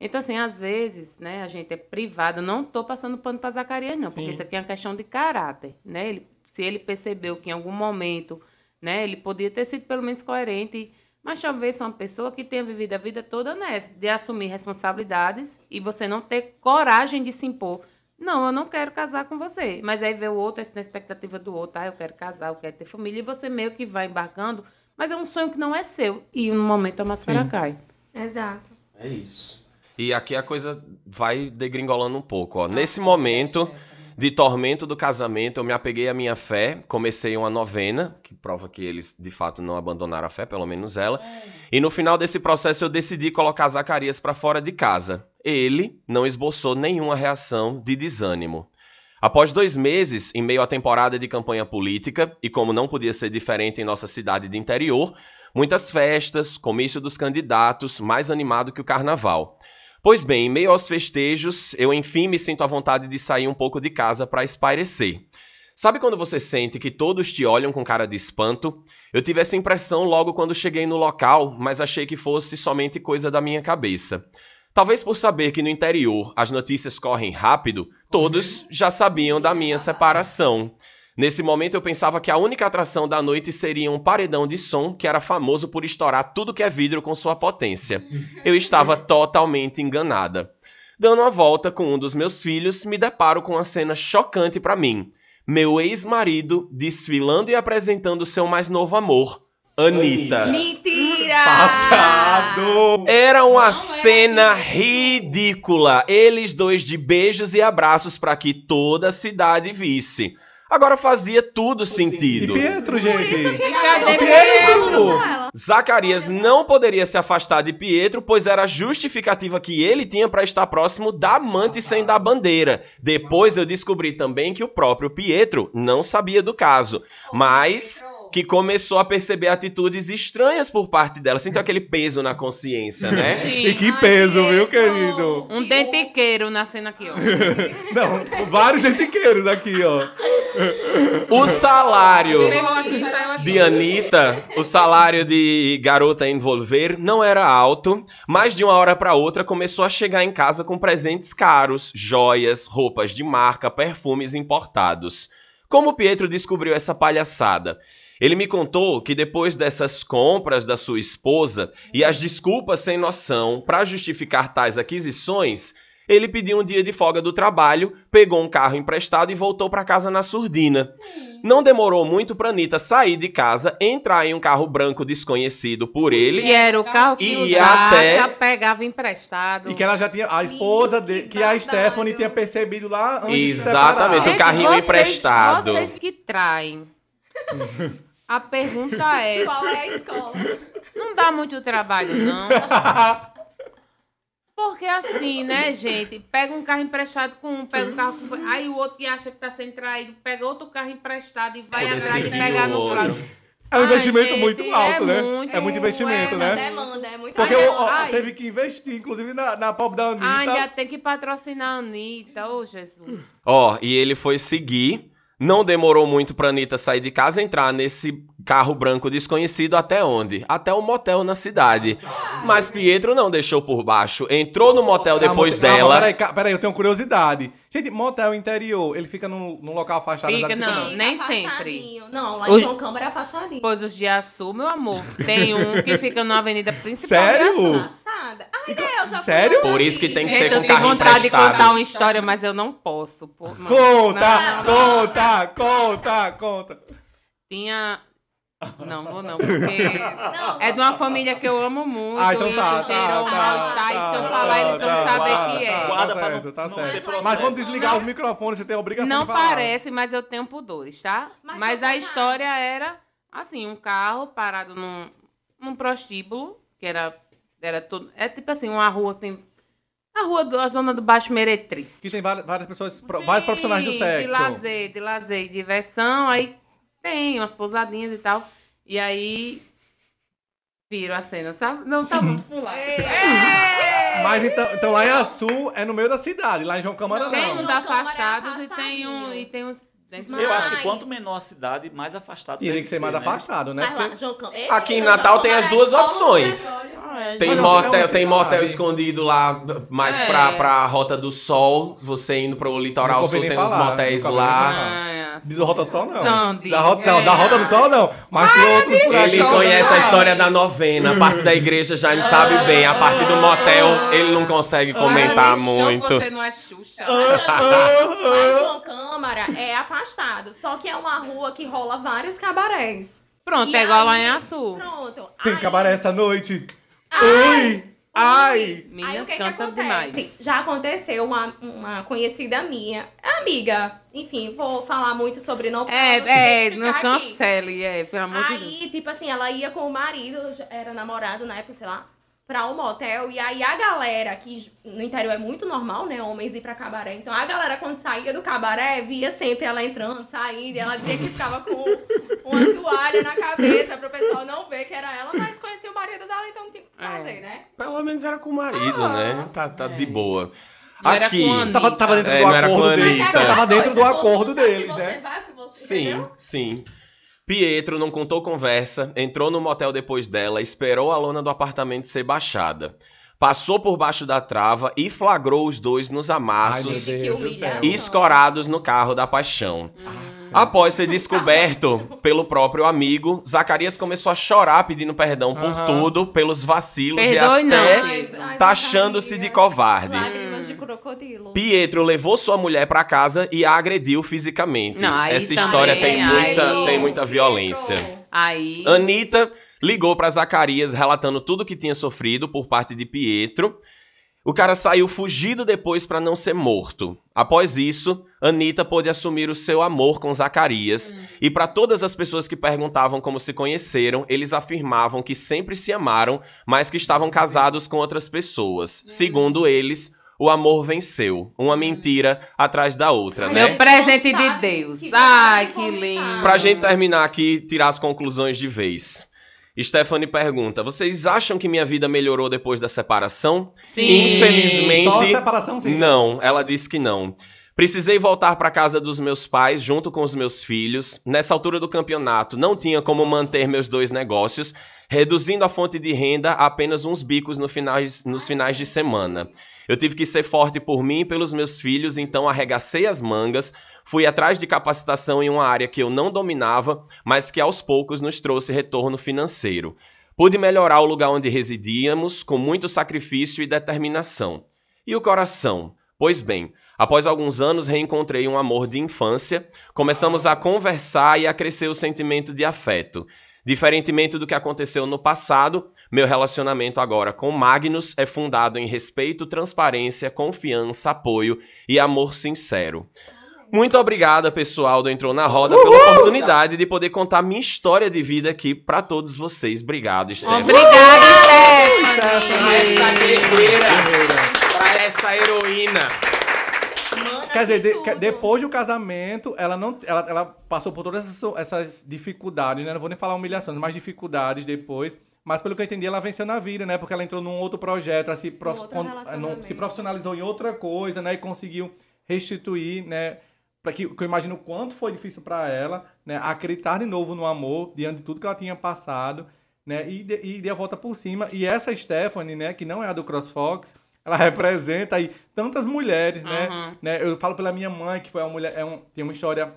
Speaker 3: Então, assim, às vezes, né, a gente é privada, não tô passando pano pra Zacarias, não, porque isso aqui é uma questão de caráter, né? Se ele percebeu que em algum momento, né, ele podia ter sido pelo menos coerente, mas talvez uma pessoa que tenha vivido a vida toda nessa, de assumir responsabilidades e você não ter coragem de se impor. Não, eu não quero casar com você. Mas aí vê o outro, na expectativa do outro, eu quero casar, eu quero ter família, e você meio que vai embarcando, mas é um sonho que não é seu. E no momento a máscara cai.
Speaker 1: Exato.
Speaker 4: É isso. E aqui a coisa vai degringolando um pouco, ó. Nesse momento de tormento do casamento, eu me apeguei à minha fé, comecei uma novena, que prova que eles, de fato, não abandonaram a fé, pelo menos ela. E no final desse processo eu decidi colocar Zacarias para fora de casa. Ele não esboçou nenhuma reação de desânimo. Após 2 meses, em meio à temporada de campanha política, e como não podia ser diferente em nossa cidade de interior, muitas festas, comício dos candidatos, mais animado que o carnaval. Pois bem, em meio aos festejos, eu enfim me sinto à vontade de sair um pouco de casa para espairecer. Sabe quando você sente que todos te olham com cara de espanto? Eu tive essa impressão logo quando cheguei no local, mas achei que fosse somente coisa da minha cabeça. Talvez por saber que no interior as notícias correm rápido, todos já sabiam da minha separação. Nesse momento eu pensava que a única atração da noite seria um paredão de som que era famoso por estourar tudo que é vidro com sua potência. Eu estava totalmente enganada. Dando uma volta com um dos meus filhos, me deparo com uma cena chocante para mim. Meu ex-marido desfilando e apresentando seu mais novo amor, Anitta.
Speaker 1: Mentira!
Speaker 5: Passado!
Speaker 4: Era uma cena ridícula. Eles dois de beijos e abraços para que toda a cidade visse. Agora fazia tudo sentido.
Speaker 5: E Pietro, gente?
Speaker 3: Cadê
Speaker 5: Pietro?
Speaker 4: Zacarias não poderia se afastar de Pietro, pois era a justificativa que ele tinha para estar próximo da amante sem dar bandeira. Depois eu descobri também que o próprio Pietro não sabia do caso. Mas que começou a perceber atitudes estranhas por parte dela. Sentiu aquele peso na consciência, né?
Speaker 5: E que peso, viu, querido?
Speaker 3: Um dentiqueiro nascendo aqui, ó.
Speaker 5: Não, vários dentiqueiros aqui, ó.
Speaker 4: O salário
Speaker 3: Saiu aqui.
Speaker 4: de Anitta, o salário de garota envolver não era alto, mas de uma hora para outra começou a chegar em casa com presentes caros, joias, roupas de marca, perfumes importados. Como Pietro descobriu essa palhaçada? Ele me contou que depois dessas compras da sua esposa e as desculpas sem noção para justificar tais aquisições, ele pediu um dia de folga do trabalho, pegou um carro emprestado e voltou para casa na surdina. Não demorou muito para Anitta sair de casa, entrar em um carro branco desconhecido por ele.
Speaker 3: Que era o carro que
Speaker 4: E
Speaker 3: o Zaca
Speaker 4: até-
Speaker 3: pegava emprestado.
Speaker 5: E que ela já tinha, a esposa dele, que a
Speaker 1: babado.
Speaker 5: Stephanie tinha percebido lá antes
Speaker 4: Exatamente.
Speaker 5: de se
Speaker 4: o carrinho emprestado.
Speaker 3: Vocês que traem. A pergunta é,
Speaker 1: Qual é a escola?
Speaker 3: não dá muito trabalho, não? Porque assim, né, gente? Pega um carro emprestado com um, pega um carro com... Aí o outro que acha que tá sendo traído, pega outro carro emprestado e vai
Speaker 4: Poder
Speaker 3: atrás de
Speaker 4: seguir
Speaker 3: pegar
Speaker 4: o
Speaker 3: no
Speaker 4: ouro.
Speaker 3: flagra.
Speaker 5: É um investimento
Speaker 3: Ai,
Speaker 5: muito
Speaker 3: gente,
Speaker 5: alto,
Speaker 3: é
Speaker 5: né?
Speaker 3: muito,
Speaker 5: É muito investimento,
Speaker 1: É,
Speaker 5: né?
Speaker 1: demanda, é muito
Speaker 5: Porque
Speaker 1: demanda.
Speaker 3: Ai.
Speaker 5: teve que investir, inclusive, na pobre da Anitta.
Speaker 3: Ainda tem que patrocinar a Anitta, ô Jesus.
Speaker 4: Ó, e ele foi seguir. Não demorou muito pra Anitta sair de casa e entrar nesse carro branco desconhecido até onde? Até um motel na cidade. Mas Pietro não deixou por baixo. Entrou no motel depois dela.
Speaker 5: Peraí, eu tenho curiosidade. Gente, motel interior, ele fica num local afastado?
Speaker 3: Fica,
Speaker 5: exato,
Speaker 3: não.
Speaker 1: Fica
Speaker 3: nem
Speaker 1: afastadinho. Não, lá
Speaker 3: Os-
Speaker 1: em João Câmara é afastadinho.
Speaker 3: Pois os de Açu, meu amor, tem um que fica na avenida principal
Speaker 5: Sério?
Speaker 3: de Açu.
Speaker 1: Passada. Ai, eu já fui
Speaker 5: Sério?
Speaker 1: lá
Speaker 4: Por isso que
Speaker 1: aqui.
Speaker 4: tem que
Speaker 3: Gente,
Speaker 4: ser
Speaker 3: eu
Speaker 4: com
Speaker 3: tenho
Speaker 4: carro
Speaker 3: vontade
Speaker 4: emprestado.
Speaker 3: de contar uma história, mas eu não posso. Pô, mano.
Speaker 5: Conta,
Speaker 3: Não,
Speaker 5: conta.
Speaker 3: Tinha... Não vou não, porque...
Speaker 1: Não,
Speaker 3: É de uma família que eu amo muito.
Speaker 5: Ah, então
Speaker 3: e
Speaker 5: tá,
Speaker 3: isso gerou um mal-estar. E se eu falar, eles vão saber que é.
Speaker 2: Guarda pra
Speaker 5: certo,
Speaker 2: não-
Speaker 5: tá
Speaker 2: não
Speaker 5: certo.
Speaker 2: ter processo.
Speaker 5: Mas quando desligar os microfones, você tem a obrigação
Speaker 3: Não
Speaker 5: de falar.
Speaker 3: parece, mas eu tenho pudores, tá?
Speaker 1: Mas
Speaker 3: Mas
Speaker 1: não
Speaker 3: a
Speaker 1: foi
Speaker 3: história era, assim, um carro parado num prostíbulo, que era todo... É tipo assim, uma rua, tem... A zona do Baixo Meretriz.
Speaker 5: Que tem várias pessoas, vários profissionais do sexo.
Speaker 3: De lazer e diversão. Aí tem umas pousadinhas e tal. E aí... Viram a cena, sabe? Não, tá bom, pular.
Speaker 5: Mas então lá em Açu é no meio da cidade, lá em João Câmara
Speaker 3: Tem
Speaker 5: não.
Speaker 3: uns
Speaker 1: João Câmara é
Speaker 3: afastados e
Speaker 1: afastadinho.
Speaker 3: tem uns... dentro
Speaker 2: Eu acho que
Speaker 1: Mas-
Speaker 2: quanto menor a cidade, mais afastado
Speaker 5: E tem que ser mais
Speaker 2: né?
Speaker 5: afastado, né?
Speaker 1: Mas lá,
Speaker 5: Porque-
Speaker 1: João Câmara...
Speaker 4: Aqui em Natal tem as duas opções. Tem
Speaker 5: Mas
Speaker 4: motel,
Speaker 5: é
Speaker 4: tem
Speaker 5: uma
Speaker 4: motel
Speaker 5: cidade.
Speaker 4: escondido lá, mais
Speaker 3: É.
Speaker 4: pra Rota do Sol. Você indo pro litoral
Speaker 5: Nunca
Speaker 4: sul,
Speaker 5: ouvi nem
Speaker 4: tem uns
Speaker 5: falar,
Speaker 4: motéis
Speaker 5: nunca ouvi nem
Speaker 4: lá.
Speaker 5: falar.
Speaker 3: Ah,
Speaker 5: Diz o Rota do Sol, não.
Speaker 3: Sandy.
Speaker 5: Da Rota do Sol, não. Mas tem outros por aqui.
Speaker 4: Ele
Speaker 3: Show,
Speaker 4: conhece a
Speaker 3: né?
Speaker 4: história da novena, a parte da igreja já me sabe bem. A parte do motel, ele não consegue comentar muito.
Speaker 3: Você não é Xuxa.
Speaker 1: Mas João Câmara é afastado. Só que é uma rua que rola vários cabarés.
Speaker 3: Pronto,
Speaker 1: E
Speaker 3: é igual lá
Speaker 1: aí-
Speaker 3: em Açu.
Speaker 1: Pronto.
Speaker 5: Tem
Speaker 1: Aí-
Speaker 5: cabaré essa noite. Ui! Ai!
Speaker 1: Aí
Speaker 3: Menina,
Speaker 1: o que que
Speaker 3: canta
Speaker 1: acontece?
Speaker 3: demais.
Speaker 1: Já aconteceu uma conhecida minha, amiga, enfim, vou falar muito sobre não pra não se
Speaker 3: Não
Speaker 1: identificar aqui.
Speaker 3: cancele, pelo amor de Deus.
Speaker 1: Aí, tipo assim, ela ia com o marido, já era namorado na época, sei lá, pra um motel. E aí a galera, que no interior é muito normal, né, homens ir pra cabaré. Então a galera, quando saía do cabaré, via sempre ela entrando, saindo. E ela dizia que ficava com uma toalha na cabeça pro pessoal não ver que era ela. Mas conhecia o marido dela, então não tinha o que fazer, né?
Speaker 4: Pelo menos era com o marido, né? Tá de boa.
Speaker 3: Não era
Speaker 4: Aqui.
Speaker 3: com a Anitta.
Speaker 5: Tava dentro
Speaker 4: É,
Speaker 5: do
Speaker 4: não era com a
Speaker 5: acordo deles.
Speaker 4: Anitta.
Speaker 5: Tava dentro do
Speaker 1: Coisa,
Speaker 5: acordo
Speaker 1: sabe que
Speaker 5: deles,
Speaker 1: você
Speaker 5: né?
Speaker 1: vai, que você,
Speaker 4: Sim,
Speaker 1: entendeu?
Speaker 4: sim. Pietro não contou conversa, entrou no motel depois dela, esperou a lona do apartamento ser baixada. Passou por baixo da trava e flagrou os dois nos amassos,
Speaker 5: Ai,
Speaker 1: Que
Speaker 5: meu Deus do
Speaker 1: humilhação.
Speaker 5: céu.
Speaker 4: escorados no carro da paixão. Após ser descoberto pelo próprio amigo, Zacarias começou a chorar pedindo perdão por
Speaker 5: Aham.
Speaker 4: tudo, pelos vacilos
Speaker 3: Perdoe
Speaker 4: e
Speaker 3: não,
Speaker 4: até
Speaker 3: Pedro.
Speaker 4: taxando-se de covarde.
Speaker 1: Lágrimas de crocodilo.
Speaker 4: Pietro levou sua mulher pra casa e a agrediu fisicamente.
Speaker 3: Não, aí
Speaker 4: Essa
Speaker 3: também,
Speaker 4: história tem
Speaker 3: aí-
Speaker 4: muita violência.
Speaker 3: Aí,
Speaker 4: Anitta ligou pra Zacarias relatando tudo que tinha sofrido por parte de Pietro. O cara saiu fugido depois pra não ser morto. Após isso, Anitta pôde assumir o seu amor com Zacarias. E pra todas as pessoas que perguntavam como se conheceram, eles afirmavam que sempre se amaram, mas que estavam casados com outras pessoas. Segundo eles, o amor venceu. Uma mentira atrás da outra, né?
Speaker 3: Meu presente de Deus. Ai, que lindo.
Speaker 4: Pra gente terminar aqui, tirar as conclusões de vez. Stephanie pergunta, vocês acham que minha vida melhorou depois da separação?
Speaker 3: Sim.
Speaker 4: Infelizmente,
Speaker 5: Só a separação, sim.
Speaker 4: não. Ela disse que não. Precisei voltar para casa dos meus pais junto com os meus filhos. Nessa altura do campeonato, não tinha como manter meus 2 negócios, reduzindo a fonte de renda a apenas uns bicos nos finais de semana. Eu tive que ser forte por mim e pelos meus filhos, então arregacei as mangas, fui atrás de capacitação em uma área que eu não dominava, mas que aos poucos nos trouxe retorno financeiro. Pude melhorar o lugar onde residíamos, com muito sacrifício e determinação. E o coração? Pois bem, após alguns anos reencontrei um amor de infância, começamos a conversar e a crescer o sentimento de afeto. Diferentemente do que aconteceu no passado, meu relacionamento agora com Magnus é fundado em respeito, transparência, confiança, apoio e amor sincero. Muito obrigada, pessoal do Entrou na Roda, pela oportunidade de poder contar minha história de vida aqui para todos vocês. Obrigado, Stephanie.
Speaker 3: Obrigada,
Speaker 4: Pra essa guerreira, pra essa heroína.
Speaker 5: Quer dizer, depois do casamento, ela passou por todas essas dificuldades, né? Não vou nem falar humilhações, mas dificuldades depois. Mas pelo que eu entendi, ela venceu na vida, né? Porque ela entrou num outro projeto, ela se profissionalizou em outra coisa, né? E conseguiu restituir, né? Que eu imagino o quanto foi difícil para ela, né? Acreditar de novo no amor, diante de tudo que ela tinha passado, né? E deu a volta por cima. E essa Stephanie, né? Que não é a do CrossFox, ela representa aí tantas mulheres, né? Eu falo pela minha mãe, que foi uma mulher, tem uma história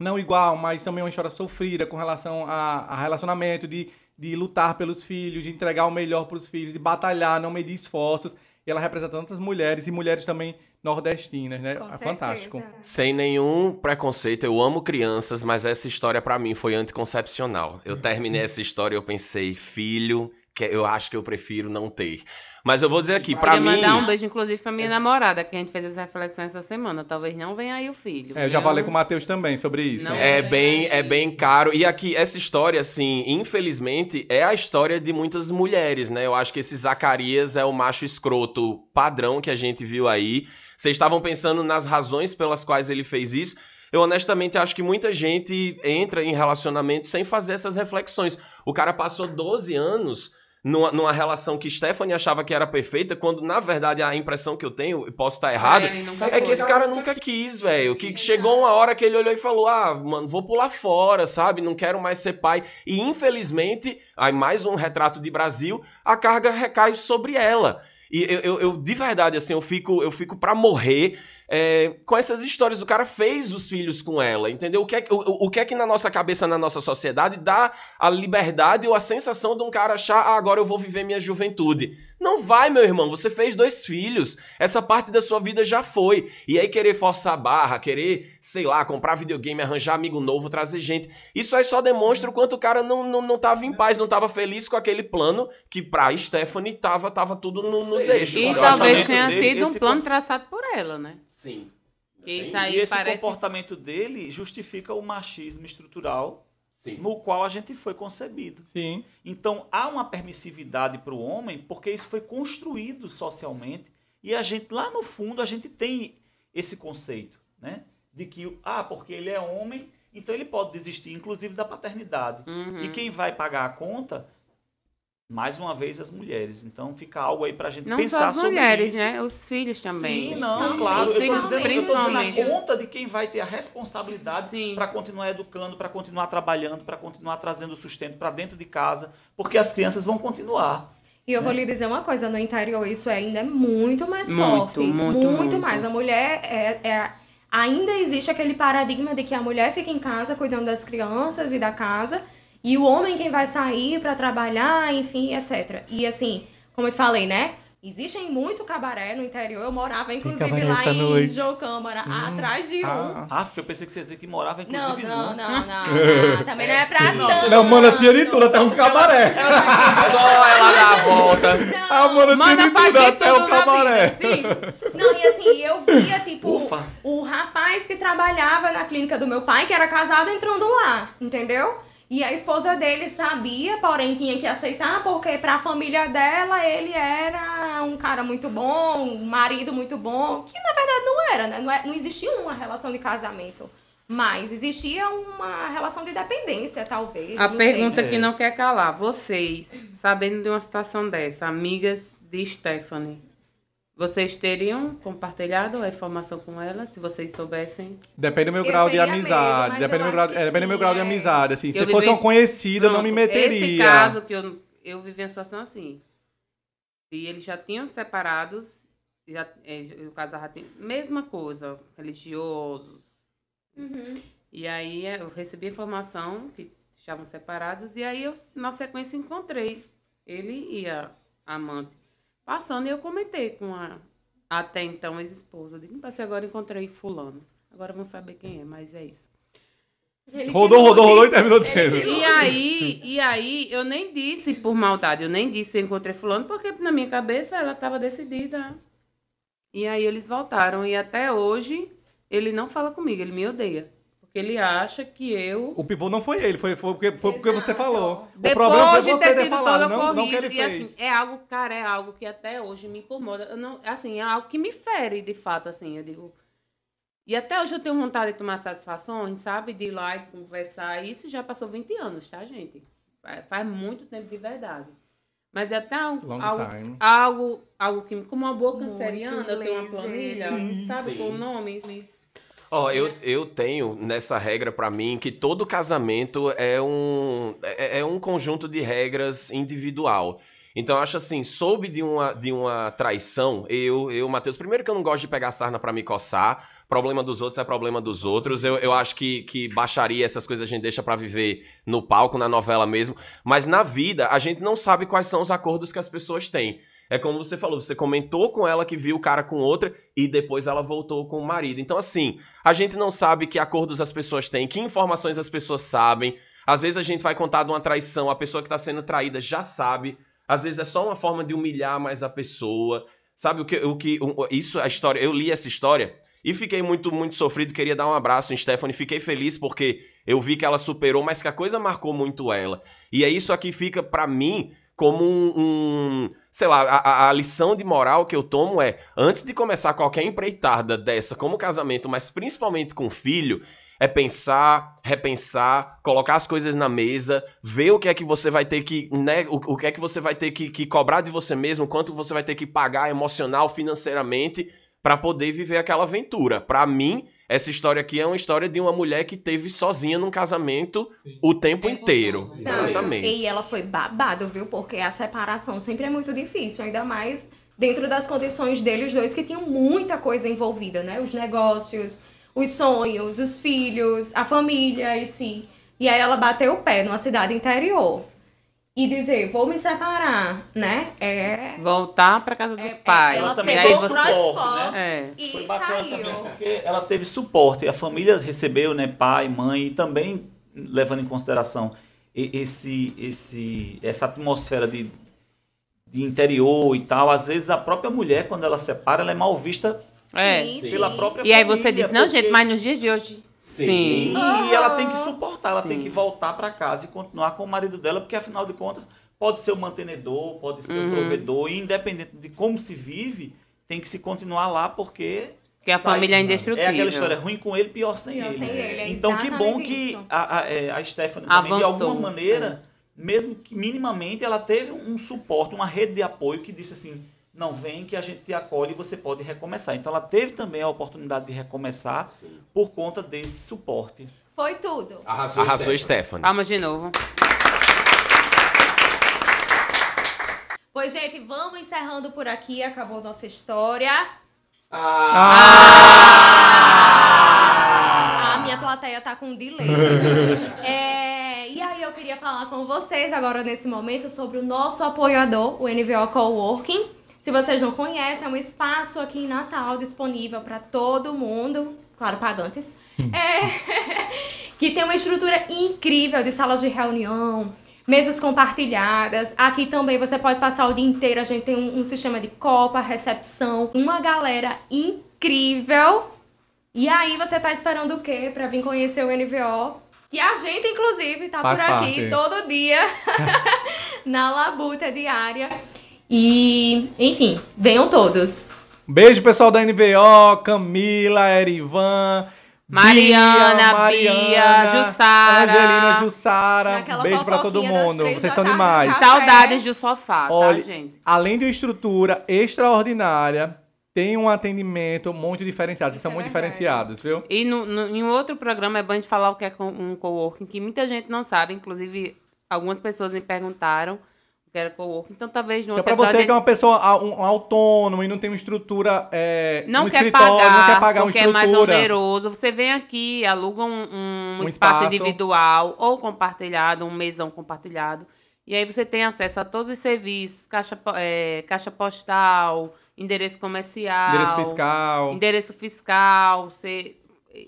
Speaker 5: não igual, mas também uma história sofrida com relação a relacionamento, de lutar pelos filhos, de entregar o melhor para os filhos, de batalhar, não medir esforços. E ela representa tantas mulheres, e mulheres também nordestinas, né?
Speaker 1: Com
Speaker 5: É
Speaker 1: certeza.
Speaker 5: fantástico.
Speaker 4: Sem nenhum preconceito, eu amo crianças, mas essa história pra mim foi anticoncepcional. Eu terminei essa história e eu pensei, filho, que eu acho que eu prefiro não ter. Mas eu vou dizer aqui, pra
Speaker 3: Queria
Speaker 4: mim...
Speaker 3: mandar um beijo, inclusive, pra minha namorada, que a gente fez essa reflexão essa semana. Talvez não venha aí o filho.
Speaker 5: Eu já falei com o Matheus também sobre isso.
Speaker 3: Não.
Speaker 4: É bem caro. E aqui, essa história, assim, infelizmente, é a história de muitas mulheres, né? Eu acho que esse Zacarias é o macho escroto padrão que a gente viu aí. Vocês estavam pensando nas razões pelas quais ele fez isso. Eu, honestamente, acho que muita gente entra em relacionamento sem fazer essas reflexões. O cara passou 12 anos numa relação que Stephanie achava que era perfeita, quando, na verdade, a impressão que eu tenho, e posso estar errado, é que esse cara nunca quis, velho. Que chegou uma hora que ele olhou e falou, mano, vou pular fora, sabe? Não quero mais ser pai. E, infelizmente, aí mais um retrato de Brasil, a carga recai sobre ela. E eu de verdade, assim, eu fico pra morrer com essas histórias. O cara fez os filhos com ela, entendeu? O que é que na nossa cabeça, na nossa sociedade, dá a liberdade ou a sensação de um cara achar, agora eu vou viver minha juventude. Não vai, meu irmão, você fez 2 filhos, essa parte da sua vida já foi. E aí querer forçar a barra, querer, sei lá, comprar videogame, arranjar amigo novo, trazer gente, isso aí só demonstra o quanto o cara não tava em paz, não tava feliz com aquele plano que pra Stephanie tava tudo nos eixos.
Speaker 3: E
Speaker 2: Esse
Speaker 3: talvez
Speaker 2: relacionamento
Speaker 3: tenha
Speaker 2: dele,
Speaker 3: sido um
Speaker 2: esse
Speaker 3: plano traçado por ela, né?
Speaker 4: Sim.
Speaker 3: Isso
Speaker 2: E
Speaker 3: aí
Speaker 2: esse
Speaker 3: parece...
Speaker 2: comportamento dele justifica o machismo estrutural
Speaker 4: Sim.
Speaker 2: no qual a gente foi concebido.
Speaker 5: Sim.
Speaker 2: Então, há uma permissividade para o homem, porque isso foi construído socialmente, e a gente, lá no fundo, a gente tem esse conceito, né? De que, porque ele é homem, então ele pode desistir, inclusive, da paternidade.
Speaker 3: Uhum.
Speaker 2: E quem vai pagar a conta, mais uma vez, as mulheres. Então, fica algo aí para a gente
Speaker 3: Não
Speaker 2: pensar
Speaker 3: só as
Speaker 2: sobre
Speaker 3: mulheres,
Speaker 2: isso.
Speaker 3: né? Os filhos também.
Speaker 2: Sim, não, claro.
Speaker 3: Os
Speaker 2: Eu
Speaker 3: filhos,
Speaker 2: estou dizendo
Speaker 3: principalmente.
Speaker 2: a conta de quem vai ter a responsabilidade
Speaker 3: Sim.
Speaker 2: para continuar educando, para continuar trabalhando, para continuar trazendo sustento para dentro de casa, porque as crianças vão continuar.
Speaker 1: E eu vou lhe dizer uma coisa, no interior isso ainda é muito mais forte.
Speaker 3: Muito.
Speaker 1: Muito mais. A mulher ainda existe aquele paradigma de que a mulher fica em casa cuidando das crianças e da casa, e o homem quem vai sair para trabalhar, enfim, etc. E assim, como eu falei, né? Existem muito cabaré no interior. Eu morava, inclusive,
Speaker 5: cabaré
Speaker 1: lá
Speaker 5: essa
Speaker 1: em
Speaker 5: noite.
Speaker 1: Jocâmara, atrás de um.
Speaker 2: Eu pensei que você ia dizer que morava,
Speaker 1: Não,
Speaker 2: inclusive,
Speaker 1: não. Também não é pra tanto.
Speaker 5: Não, mano, tinha de tudo, até um cabaré.
Speaker 4: Só ela dá a volta.
Speaker 5: Mano,
Speaker 3: Manda
Speaker 5: tinha de
Speaker 3: fazer
Speaker 5: tudo, até
Speaker 3: tudo
Speaker 5: o
Speaker 3: na
Speaker 5: cabaré.
Speaker 1: Sim. Não, e assim, eu via, tipo,
Speaker 2: Ufa.
Speaker 1: o rapaz que trabalhava na clínica do meu pai, que era casado, entrando lá, entendeu? E a esposa dele sabia, porém tinha que aceitar, porque pra família dela ele era um cara muito bom, um marido muito bom, que na verdade não era, né? Não existia uma relação de casamento, mas existia uma relação de dependência, talvez.
Speaker 3: A
Speaker 1: não
Speaker 3: pergunta
Speaker 1: sei.
Speaker 3: que não quer calar. Vocês, sabendo de uma situação dessa, amigas de Stephanie, vocês teriam compartilhado a informação com ela, se vocês soubessem?
Speaker 5: Depende do meu
Speaker 1: Eu
Speaker 5: grau de
Speaker 1: teria
Speaker 5: amizade.
Speaker 1: medo, mas
Speaker 5: Depende do
Speaker 1: eu
Speaker 5: meu grau,
Speaker 1: acho que
Speaker 5: depende do meu
Speaker 1: sim,
Speaker 5: grau de
Speaker 1: é.
Speaker 5: amizade. Assim, se
Speaker 3: Eu
Speaker 5: fosse uma
Speaker 3: vivi-
Speaker 5: conhecida, eu não me
Speaker 3: Pronto,
Speaker 5: meteria.
Speaker 3: Esse caso que eu vivi uma situação assim. E eles já tinham separados, o casal já tinha... Mesma coisa, religiosos.
Speaker 1: Uhum.
Speaker 3: E aí eu recebi a informação que estavam separados, e aí eu, na sequência, encontrei ele e a amante passando, e eu comentei com a até então ex-esposa. Eu digo, mas agora encontrei fulano. Agora vão saber quem é, mas é isso.
Speaker 1: Ele
Speaker 5: Rodou e terminou
Speaker 1: Ele
Speaker 5: tendo.
Speaker 3: E aí eu nem disse por maldade, eu nem disse eu encontrei fulano, porque na minha cabeça ela estava decidida. E aí eles voltaram, e até hoje ele não fala comigo, ele me odeia. Porque ele acha que eu...
Speaker 5: O pivô não foi ele, foi porque você
Speaker 1: Exato.
Speaker 5: falou. O
Speaker 3: Depois
Speaker 5: problema foi
Speaker 3: de
Speaker 5: você
Speaker 3: ter
Speaker 5: ter
Speaker 3: tido
Speaker 5: falado,
Speaker 3: todo o
Speaker 5: não que ele
Speaker 3: ocorrido, e
Speaker 5: fez.
Speaker 3: assim, é algo, cara, é algo que até hoje me incomoda. Eu não, assim, é algo que me fere, de fato, assim, eu digo... E até hoje eu tenho vontade de tomar satisfações, sabe? De ir lá e conversar. Isso já passou 20 anos, tá, gente? Faz muito tempo de verdade. Mas é até
Speaker 5: Long time.
Speaker 3: algo que, como uma boa
Speaker 1: Muito
Speaker 3: canceriana, eu tenho uma
Speaker 1: laser.
Speaker 3: planilha,
Speaker 5: Sim,
Speaker 3: sabe?
Speaker 4: sim.
Speaker 3: Com nomes.
Speaker 4: Ó, eu tenho nessa regra pra mim que todo casamento é um conjunto de regras individual. Então, eu acho assim, soube de uma traição, Matheus, primeiro que eu não gosto de pegar sarna pra me coçar, problema dos outros é problema dos outros, eu acho que baixaria, essas coisas a gente deixa pra viver no palco, na novela mesmo, mas na vida a gente não sabe quais são os acordos que as pessoas têm. É como você falou, você comentou com ela que viu o cara com outra e depois ela voltou com o marido. Então, assim, a gente não sabe que acordos as pessoas têm, que informações as pessoas sabem. Às vezes a gente vai contar de uma traição, a pessoa que está sendo traída já sabe. Às vezes é só uma forma de humilhar mais a pessoa. Sabe a história, eu li essa história e fiquei muito, muito sofrido. Queria dar um abraço em Stephanie. Fiquei feliz porque eu vi que ela superou, mas que a coisa marcou muito ela. E é isso aqui fica pra mim como sei lá, a lição de moral que eu tomo é, antes de começar qualquer empreitada dessa, como casamento, mas principalmente com filho, é pensar, repensar, colocar as coisas na mesa, ver o que é que você vai ter que, né, o que é que você vai ter que cobrar de você mesmo, quanto você vai ter que pagar emocional, financeiramente, para poder viver aquela aventura. Para mim, essa história aqui é uma história de uma mulher que teve sozinha num casamento o tempo inteiro.
Speaker 3: todo.
Speaker 4: Exatamente.
Speaker 1: E ela foi babado, viu? Porque a separação sempre é muito difícil, ainda mais dentro das condições deles dois, que tinham muita coisa envolvida, né? Os negócios, os sonhos, os filhos, a família em si. E aí ela bateu o pé numa cidade interior. E dizer, vou me separar, né?
Speaker 3: Voltar pra casa dos pais.
Speaker 1: Ela
Speaker 2: também
Speaker 3: E
Speaker 1: pegou
Speaker 3: aí
Speaker 2: teve
Speaker 1: os
Speaker 3: você...
Speaker 2: suporte,
Speaker 1: transportes
Speaker 2: né?
Speaker 1: e
Speaker 2: Foi bacana também,
Speaker 1: saiu.
Speaker 2: porque ela teve suporte. A família recebeu, né, pai, mãe, e também levando em consideração essa atmosfera de interior e tal. Às vezes a própria mulher, quando ela separa, ela é mal vista
Speaker 1: Sim,
Speaker 2: pela
Speaker 1: sim.
Speaker 2: própria
Speaker 3: E aí
Speaker 2: família.
Speaker 3: você disse, não,
Speaker 2: porque-
Speaker 3: gente, mas nos dias de hoje... Sim.
Speaker 2: E ela tem que suportar, ela tem
Speaker 3: Sim.
Speaker 2: que voltar para casa e continuar com o marido dela, porque afinal de contas pode ser o mantenedor, pode ser o provedor, e independente de como se vive, tem que se continuar lá, porque
Speaker 3: Que a
Speaker 2: sai-
Speaker 3: família é indestrutível.
Speaker 2: é aquela história ruim com ele, pior sem
Speaker 1: Pior
Speaker 2: ele.
Speaker 1: sem ele, é
Speaker 2: Então que bom
Speaker 1: exatamente
Speaker 2: que
Speaker 1: isso.
Speaker 2: a Stephanie também, de
Speaker 3: Avançou,
Speaker 2: alguma maneira, mesmo que minimamente, ela teve um suporte, uma rede de apoio que disse assim, não, vem que a gente te acolhe e você pode recomeçar. Então ela teve também a oportunidade de recomeçar por conta desse suporte.
Speaker 1: Foi tudo.
Speaker 4: Arrasou Stephanie.
Speaker 3: Palmas de novo.
Speaker 1: Pois, gente, vamos encerrando por aqui. Acabou nossa história. A minha plateia tá com delay. E aí eu queria falar com vocês agora nesse momento sobre o nosso apoiador, o NVO Coworking. Se vocês não conhecem, é um espaço aqui em Natal disponível para todo mundo, claro, pagantes, que tem uma estrutura incrível de salas de reunião, mesas compartilhadas. Aqui também você pode passar o dia inteiro, a gente tem um sistema de copa, recepção, uma galera incrível. E aí você tá esperando o quê para vir conhecer o NVO? Que a gente, inclusive, tá
Speaker 5: Faz
Speaker 1: por aqui
Speaker 5: parte.
Speaker 1: todo dia na labuta diária. E, enfim, venham todos.
Speaker 5: Beijo, pessoal da NVO, Camila, Erivan,
Speaker 3: Mariana, Bia, Jussara.
Speaker 5: Angelina, Jussara.
Speaker 1: Naquela
Speaker 5: Beijo pra todo
Speaker 1: fofoquinha das
Speaker 5: mundo.
Speaker 1: 3
Speaker 5: Vocês
Speaker 1: da
Speaker 5: são
Speaker 1: tarde,
Speaker 5: demais.
Speaker 1: café.
Speaker 3: Saudades do sofá,
Speaker 5: Olha,
Speaker 3: tá, gente?
Speaker 5: além de uma estrutura extraordinária, tem um atendimento muito diferenciado. Vocês são
Speaker 1: Isso é
Speaker 5: muito
Speaker 1: verdade.
Speaker 5: diferenciados, viu?
Speaker 3: E em um outro programa é bom de falar o que é um coworking, que muita gente não sabe. Inclusive, algumas pessoas me perguntaram o que era coworking. Então, talvez no
Speaker 5: Então,
Speaker 3: outro
Speaker 5: pra você
Speaker 3: episódio
Speaker 5: que é uma pessoa um autônomo e não tem uma estrutura,
Speaker 3: não
Speaker 5: um
Speaker 3: quer
Speaker 5: escritório,
Speaker 3: pagar,
Speaker 5: não quer pagar uma
Speaker 3: porque é mais
Speaker 5: estrutura.
Speaker 3: oneroso. Você vem aqui, aluga um
Speaker 5: Um
Speaker 3: espaço
Speaker 5: espaço.
Speaker 3: individual ou compartilhado, um mesão compartilhado. E aí você tem acesso a todos os serviços, caixa postal, endereço comercial,
Speaker 5: endereço fiscal.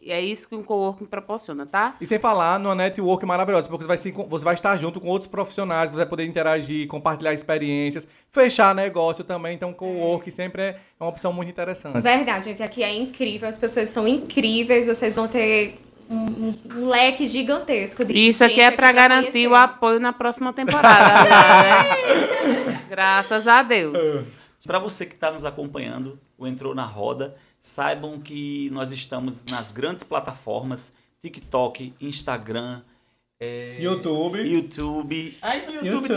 Speaker 3: É isso que um coworking proporciona, tá?
Speaker 5: E sem falar numa network maravilhosa, porque você vai estar junto com outros profissionais, você vai poder interagir, compartilhar experiências, fechar negócio também. Então, co-work sempre é uma opção muito interessante.
Speaker 1: Verdade, gente, aqui é incrível, as pessoas são incríveis, vocês vão ter um leque gigantesco de
Speaker 3: Isso aqui
Speaker 1: gente
Speaker 3: é pra garantir
Speaker 1: conhecer.
Speaker 3: o apoio na próxima temporada, né? Graças a Deus.
Speaker 2: Para você que está nos acompanhando, o Entrou na Roda, saibam que nós estamos nas grandes plataformas, TikTok, Instagram, YouTube. Aí no YouTube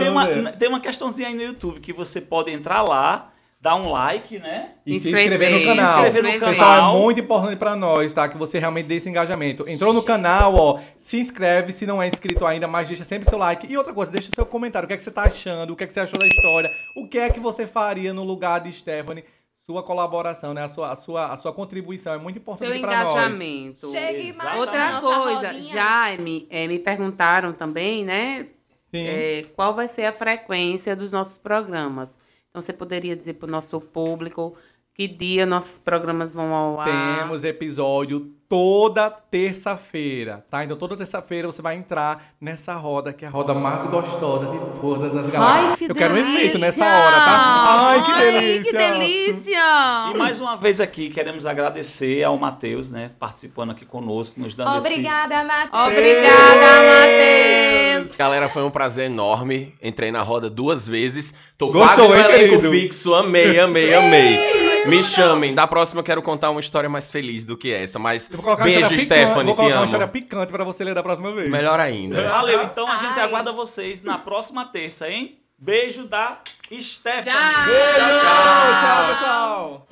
Speaker 2: tem uma questãozinha aí no YouTube que você pode entrar lá, dar um like, né?
Speaker 5: E se inscrever no
Speaker 3: Se
Speaker 5: canal.
Speaker 2: inscrever no canal.
Speaker 5: Pessoal, é muito importante pra nós, tá? Que você realmente dê esse engajamento. Entrou no canal, ó, se inscreve se não é inscrito ainda, mas deixa sempre seu like. E outra coisa, deixa seu comentário. O que é que você tá achando? O que é que você achou da história? O que é que você faria no lugar de Stephanie? Sua colaboração, né? A sua contribuição é muito importante
Speaker 3: Seu
Speaker 5: pra nós.
Speaker 3: engajamento.
Speaker 1: Chegue mais na
Speaker 3: Outra
Speaker 1: nossa
Speaker 3: coisa,
Speaker 1: rodinha.
Speaker 3: Jaime, me perguntaram também, né?
Speaker 5: Sim.
Speaker 3: Qual vai ser a frequência dos nossos programas. Então, você poderia dizer para o nosso público que dia nossos programas vão ao ar?
Speaker 5: Temos episódio toda terça-feira, tá? Então toda terça-feira você vai entrar nessa roda, que é a roda mais gostosa de todas as galáxias.
Speaker 3: Ai, que
Speaker 5: Eu quero um
Speaker 3: delícia!
Speaker 5: efeito nessa hora, tá? Ai, que delícia!
Speaker 3: Que delícia!
Speaker 2: E mais uma vez aqui, queremos agradecer ao Matheus, né? Participando aqui conosco, nos dando
Speaker 1: Obrigada, Matheus.
Speaker 3: Obrigada, Matheus!
Speaker 4: Galera, foi um prazer enorme. Entrei na roda 2 vezes. Tô
Speaker 5: Gostou,
Speaker 4: quase no
Speaker 5: hein,
Speaker 4: elenco
Speaker 5: querido?
Speaker 4: fixo. Amei. Me chamem. Da próxima eu quero contar uma história mais feliz do que essa. Mas
Speaker 5: Eu vou colocar uma
Speaker 4: beijo,
Speaker 5: história picante,
Speaker 4: Stephanie.
Speaker 5: vou
Speaker 4: Te
Speaker 5: colocar uma
Speaker 4: amo.
Speaker 5: história picante pra você ler da próxima vez.
Speaker 4: Melhor ainda.
Speaker 2: Valeu, então a gente
Speaker 1: Ai.
Speaker 2: aguarda vocês na próxima terça, hein? Beijo da Stephanie.
Speaker 3: Tchau.
Speaker 5: Beijo! Tchau, pessoal!